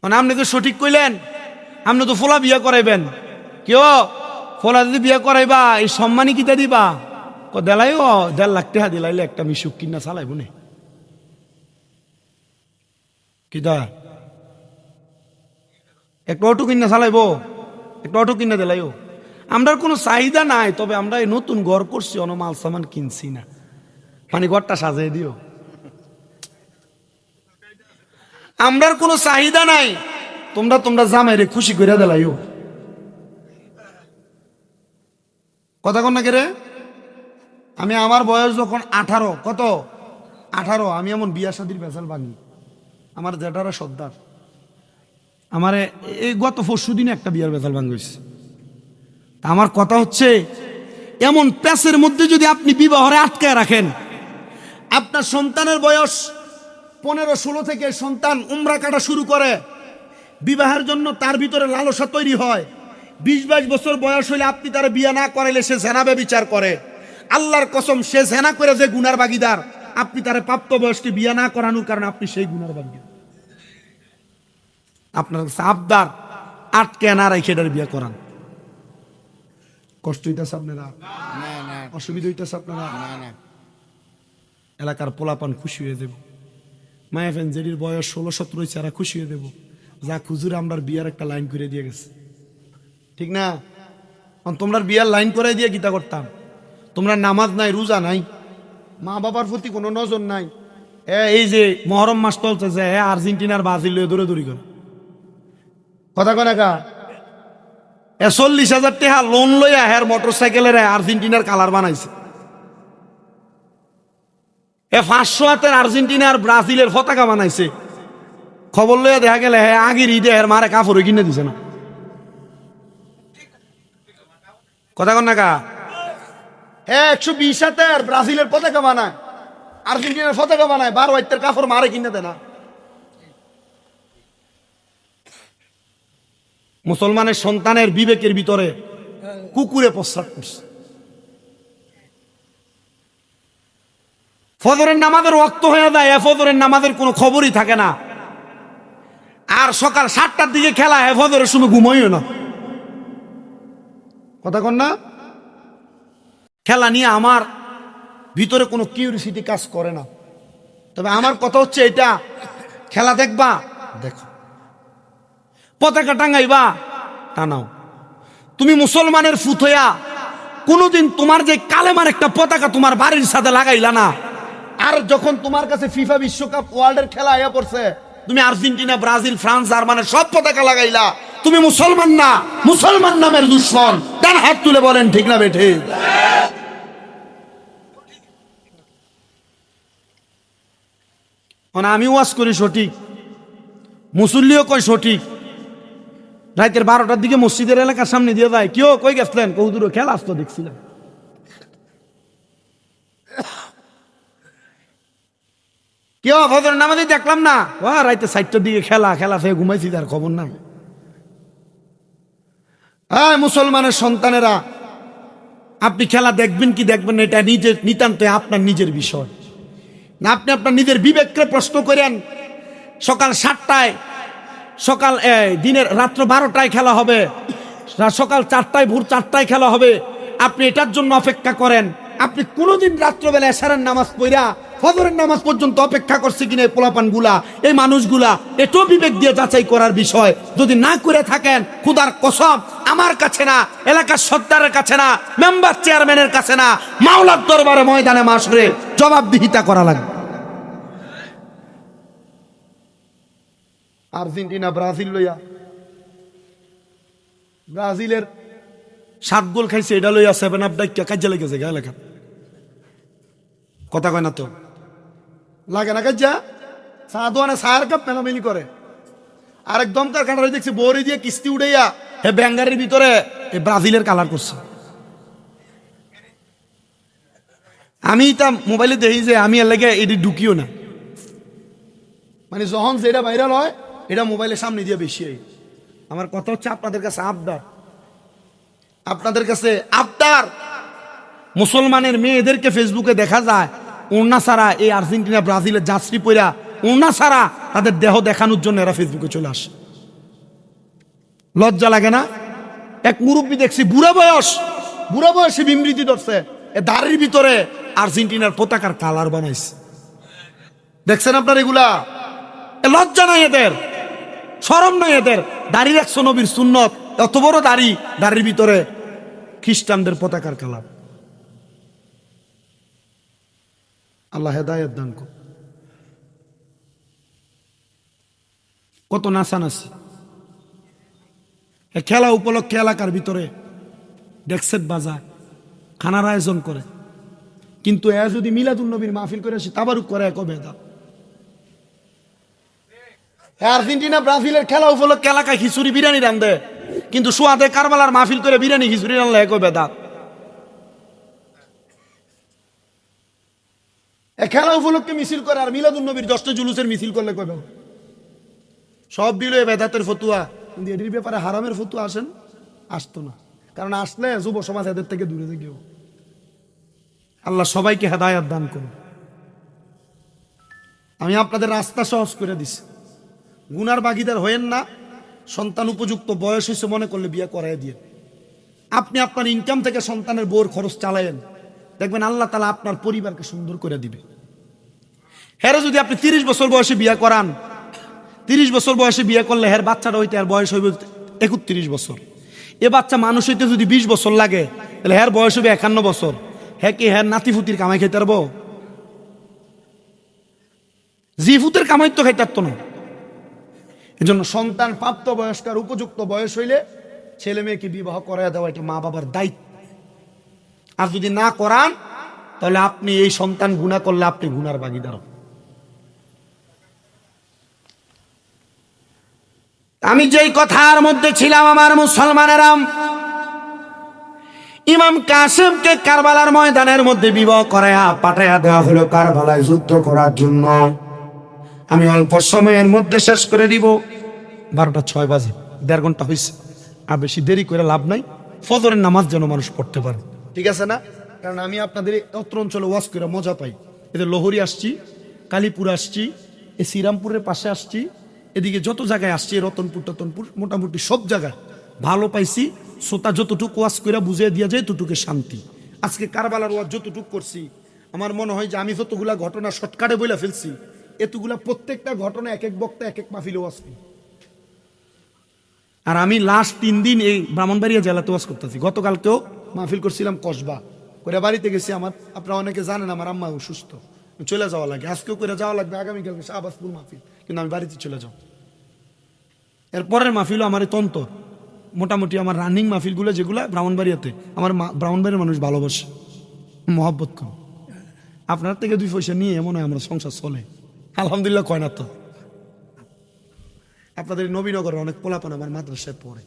মানে আপনি তো সঠিক কইলেন, আপনি তো ফোলা বিয়ে করাইবেন, কেউ ফোলা যদি বিয়ে করাইবা এই সম্মানই কিতা দিবা? দেলাইও 1.5 লাখ টাকা দিলাইলে একটা মিশুক কিনা চালাইব নে, কিতা একটা অটো কিনা চালাইব, একটা অটো কিনা দিলাইও। আমরা কোনো চাহিদা নাই, তবে আমরা এই নতুন ঘর করছি, অন মাল সামান কিনছি না, মানে ঘরটা সাজিয়ে দিও। আমরার কোনো চাহিদা নাই, তোমরা জামাইরে খুশি করে দিলাইও, কথা কন না কে রে? আমি আমার বয়স যখন 18, কত 18, আমি এমন বিয়া শাদির বেজাল ভাঙি। আমার জেঠারা সর্দার আমারে এই গত 4 দিনে একটা বিয়ার বেজাল ভাঙিয়েছে। আমার কথা হচ্ছে, এমন প্যাসের মধ্যে যদি আপনি বিবাহরে আটকায় রাখেন, আপনার সন্তানের বয়স 15-16 থেকে সন্তান উমরা কাটা শুরু করে, বিবাহের জন্য তার ভিতরে লালসা তৈরি হয়। 20-22 বছর বয়স হলে আপনি তার বিয়ে না করাইলে সে জেনা ব্যভিচার করে। আল্লাহর কসম, সে জেনা করে যে গুনার ভাগীদার, আপনি তার প্রাপ্ত বয়সকে বিয়ে না করানোর কারণে আপনি সেই গুনার ভাগীদার। আপনার আবদার আটকে না রেখে এটার বিয়ে করান। কষ্ট হইতেছে আপনারা? অসুবিধা হইতেছে আপনারা? এলাকার পোলাপান খুশি হয়ে দেব, মায়া ফ্যান জেডির বয়স 16-17 হয়েছে, এরা খুশি হয়ে দেব, যা খুজুর আমরা বিয়ার একটা লাইন করে দিয়ে গেছে, ঠিক না? তোমরা বিয়ার লাইন করে দিয়ে গীতা করতাম, তোমরা নামাজ নাই, রোজা নাই, মা বাবার প্রতি কোনো নজর নাই। এই যে মহরম মাস চলছে, যে আর্জেন্টিনার ব্রাজিল লয়ে দৌড়াদৌড়ি করে, কথা কয় না কা? 40,000 টাকা লোন লইয়া হের মোটর সাইকেলের আর্জেন্টিনার কালার বানাইছে। 500 হাতের আর্জেন্টিনার ব্রাজিলের পতাকা বানাইছে। খবর লইয়া দেখা গেলে হ্যাঁ আগের ঈদে হের মারে কাপড় কিনে দিছে না, কথা কন না কা? 120 হাতের ব্রাজিলের পতাকা বানায়, আর্জেন্টিনার পতাকা বানায়, 12 হাতের কাপড় মারে কিনে দেয় না। মুসলমানের সন্তানের বিবেকের ভিতরে কুকুরে প্রস্রাব করছে। ফজরের নামাজের ওয়াক্ত হয়ে যায়, ফজরের নামাজের কোনো খবরই থাকে না, আর সকাল 7টার দিকে খেলা হয়, ফজরের সময় ঘুমাইও না। কথা কন না? খেলা নিয়ে আমার ভিতরে কোনো কিউরিসিটি কাজ করে না। তবে আমার কথা হচ্ছে এটা, খেলা দেখবা দেখো, পতাকা টাঙ্গাইবা টানাও। তুমি মুসলমানের ফুত হইয়া কোনোদিন তোমার যে কালেমার একটা পতাকা তোমার বাড়ির সাথে লাগাইলা না, আর যখন তোমার কাছে ফিফা বিশ্বকাপ ওয়ার্ল্ডের খেলা আয়া পড়ছে, তুমি আর্জেন্টিনা, ব্রাজিল, ফ্রান্স, জার্মানের সব পতাকা লাগাইলা, তুমি মুসলমান না, মুসলমান নামের দুশ্মন। ডান হাত তুলে বলেন ঠিক না বেঠে? আমি ওয়াজ করি সঠিক, মুসল্লিও কয় সঠিক। রাতের 12টার দিকে মসজিদের এলাকার সামনে দিয়ে যায়, কেউ কই গেছিলেন? কৌদুর খেলা আসতো দেখছিলাম। কেউ ফজর নামাজে দেখলাম না, রাইতে 4টার দিকে খেলা খেয়ে ঘুমাইছি, তার খবর নাই। হ্যাঁ, মুসলমানের সন্তানেরা, আপনি খেলা দেখবেন কি দেখবেন না, এটা নিজের নিতান্ত আপনার নিজের বিষয় না। আপনি আপনার নিজের বিবেককে প্রশ্ন করেন। সকাল 7টায়, দিনের রাত্র 12টায় খেলা হবে, সকাল 4টায়, ভোর 4টায় খেলা হবে, আপনি এটার জন্য অপেক্ষা করেন। আপনি কোনোদিন রাত্রবেলা এশারের নামাজ পড়া ফজরের নামাজ পর্যন্ত অপেক্ষা করছে কিনা এই পোলাপান গুলা, এই মানুষগুলা? এটাও বিবেক দিয়ে যাচাই করার বিষয়। যদি না করে থাকেন, খুদার কসম, আমার কাছে না, এলাকার সর্দারের কাছে না, মেম্বার চেয়ারম্যানের কাছে না, মাওলার দরবারে ময়দানে মাসরে জবাবদিহিতা করা লাগবে। আর্জেন্টিনা ব্রাজিল লইয়া, ব্রাজিলের 7 গোল খাইছে, এটা লইয়া 7 আপ ডাইকা কাজে লেগেছে গা এলাকা। কথা কয় না তো, লাগে না কাজা? চা দোয়ানে চায়ের কাপ মেলামেলি করে, আর একদম কারখানা দেখছি বড়ি দিয়ে কিস্তি উড়াইয়া হে ব্যাঙ্গারের ভিতরে ব্রাজিলের কালার করছে। আমি তা মোবাইলে দেখি যে আমি এর লাগে এটি ঢুকিও না, মানে যখন যেটা ভাইরাল হয় এটা মোবাইলের সামনে দিয়ে বেশি হয়। আমার কথা হচ্ছে আপনাদের কাছে আবদার, আপনাদের কাছে আবদার, মুসলমানের মেয়েদেরকে ফেসবুকে দেখা যায় ওড়না ছাড়া, এই আর্জেন্টিনা ব্রাজিলের জার্সি পরা ওড়না ছাড়া তাদের দেহ দেখানোর জন্য এরা ফেসবুকে চলে আসে। লজ্জা লাগে না? এক মুরব্বী দেখছি, বুড়া বয়সে বিমৃতি ধরছে, এ দাড়ির ভিতরে আর্জেন্টিনার পতাকার কালার বানাইছে। দেখছেন আপনার এগুলা? লজ্জা নাই এদের, শরম নাই এদের। দাড়ি রাখছো নবীর সুন্নত, এত বড় দাড়ির ভিতরে খ্রিস্টানদের পতাকার কালার। আল্লাহ হেদায়েত দান করুন। কত নাচানাচি খেলা উপলক্ষে এলাকার ভিতরে ডেক্সেট বাজায়, খানার আয়োজন করে, কিন্তু এ যদি মিলাদুন নবীর মাহফিল করে আসে তাবারুক করে এক বেদা। আর্জেন্টিনা ব্রাজিলের খেলা উপলক্ষে এলাকায় খিচুড়ি বিরিয়ানি রান্ধে, কিন্তু সুয়াদে কারবালার মাহফিল করে বিরিয়ানি খিচুড়ি রান্না এক বেদা। খেলা উপলক্ষে মিছিল করে আর মিলাদুন নবীর 10টা জুলুসের মিছিল করলে কবে? সব দিল বেদাতের ফতুয়া, কিন্তু এটির ব্যাপারে হারামের ফতুয়া আসতো না, কারণ আসলে যুব সমাজ এদের থেকে দূরে থেকেও। আল্লাহ সবাইকে হেদায়েত দান করুন। আমি আপনাদের রাস্তা সহজ করে দিছি, গুনার ভাগীদার হয়েন না। সন্তান উপযুক্ত বয়স হয়েছে মনে করলে বিয়ে করাই দিয়ে আপনি আপনার ইনকাম থেকে সন্তানের বউর খরচ চালায়েন, দেখবেন আল্লাহ তাআলা আপনার পরিবারকে সুন্দর করে দিবে। হ্যাঁ, যদি আপনি 30 বছর বয়সে বিয়ে করান, 30 বছর বয়সে বিয়ে করলে হ্যাঁ বাচ্চাটা হইতে আর বয়স হইবে 31 বছর। এ বাচ্চা মানুষ হইতে যদি 20 বছর লাগে, তাহলে হ্যাঁ বয়স হবে 51 বছর। হ্যাঁ কি হ্যাঁ নাতিফুতির কামাই খাইতে পারবো? জিফুতের কামাই তো খাইতে পারতো না। এজন্য সন্তান প্রাপ্ত বয়স্কার উপযুক্ত বয়স হইলে ছেলে মেয়েকে বিবাহ করাইয়া দেওয়া এটা মা বাবার দায়িত্ব। আর যদি না করান, তাহলে আপনি এই সন্তান গুনাহ করলে আপনি গুনার ভাগীদার। আমি যেই কথার মধ্যে ছিলাম, আমার মুসলমানেরা, ইমাম কাসেমকে কারবালার ময়দানের মধ্যে বিবাহ করাইয়া পাঠাইয়া দেওয়া হলো কারবালায় যুদ্ধ করার জন্য। আমি অল্প সময়ের মধ্যে শেষ করে দিব। 12টা 6 বাজে, 1.5 ঘন্টা হয়েছে, আর বেশি দেরি করে লাভ নাই। ফজরের নামাজ যেন মানুষ পড়তে পারে, ঠিক আছে না? কারণ আমি আপনাদের অত্র অঞ্চলে ওয়াজ করে মজা পাই। এদের লহরি আসছি, কালীপুর আসছি, এই শ্রীরামপুরের পাশে আসছি, এদিকে যত জায়গায় আসছি, রতনপুর মোটামুটি সব জায়গায় ভালো পাইছি। শ্রোতা যতটুক ওয়াজ করে বুঝিয়ে দিয়া যায় ততটুকু শান্তি। আজকে কারবালার ওয়াজ যতটুক করছি, আমার মনে হয় যে আমি যতগুলা ঘটনা শর্টকাটে বইলা ফেলছি, এতগুলা প্রত্যেকটা ঘটনা এক এক বক্তা এক এক মাহফিলে ওয়াজ করি। আর আমি লাস্ট 3 দিন এই ব্রাহ্মণবাড়িয়া জেলাতে ওয়াজ করতেছি। গতকালকেও মাহফিল করছিলাম কসবা করে, বাড়িতে গেছি। আমার আপনারা অনেকে জানেন আমার আম্মা অসুস্থ, চলে যাওয়া লাগে। আজকেও করে যাওয়া লাগবে, আগামীকালকে শাহবাজপুর মাহফিল, কিন্তু আমি বাড়িতে চলে যাও। এরপরের মাহফিলও আমার তন্তর, মোটামুটি আমার রানিং মাহফিলগুলো যেগুলো ব্রাহ্মণবাড়িয়াতে, আমার ব্রাহ্মণবাড়ির মানুষ ভালোবাসে, মহব্বত করে। আপনার থেকে 2 পয়সা নিয়ে মনে হয় আমরা সংসার চলে, আলহামদুলিল্লাহ। কয় না তো? আপনাদের নবীনগরের অনেক পোলাপান আমার মাদ্রাসায় পড়ে,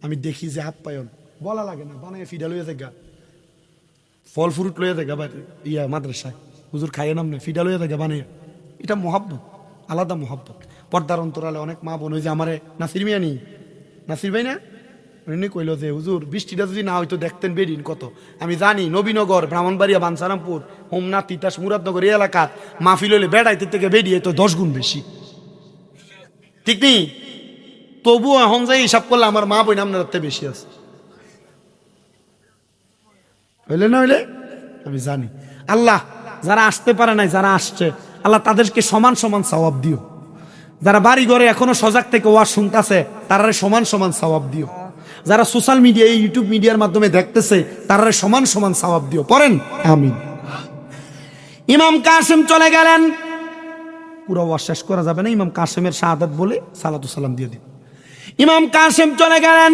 আমি দেখি যে আপ্যায়ন বলা লাগে না, বানায় ফিডা লইয়া দেখা, ফল ফ্রুট লইয়া দেখা, ইয়া মাদ্রাসায় হুজুর খাইয়ে নাম নেই, ফিডা লইয়া দেখা বানিয়ে। এটা মহাব্বত, আলাদা মহাব্বত। পর্দার অন্তরালে অনেক মা বোন, ওই যে আমারে নাসির মিয়া নি, নাসির ভাই না, উনি কইল যে হুজুর বৃষ্টিটা যদি না হয়তো দেখতেন বেডিন কত। আমি জানি নবীনগর, ব্রাহ্মণবাড়িয়া, বাঞ্ছারামপুর, হোমনা, তিতাস, মুরাদনগর এই এলাকার মাহফিল হইলে বেড়াইতে থেকে বেরিয়ে তো 10 গুণ বেশি, ঠিক নেই? তবুও এখন যাই হিসাব করলে আমার মা বোন আপনার হাতে বেশি আছে, হইলে না হইলে আমি জানি। আল্লাহ যারা আসতে পারে নাই, যারা আসছে, আল্লাহ তাদেরকে সমান সমান সওয়াব দিও। যারা বাড়ি ঘরে এখনো সজাগ থেকে ওয়াজ শুনতেছে, তারা সমান সমান সওয়াব দিও। যারা সোশ্যাল মিডিয়া, ইউটিউব মিডিয়ার মাধ্যমে দেখতেছে, তারা সমান সমান সওয়াব দিও। পড়েন আমিন। ইমাম কাসেম চলে গেলেন, পুরো ওয়াজ শেষ করা যাবে না, ইমাম কাসেমের শাহাদাত বলে সালাতু সালাম দিয়ে দিন। ইমাম কাসেম চলে গেলেন।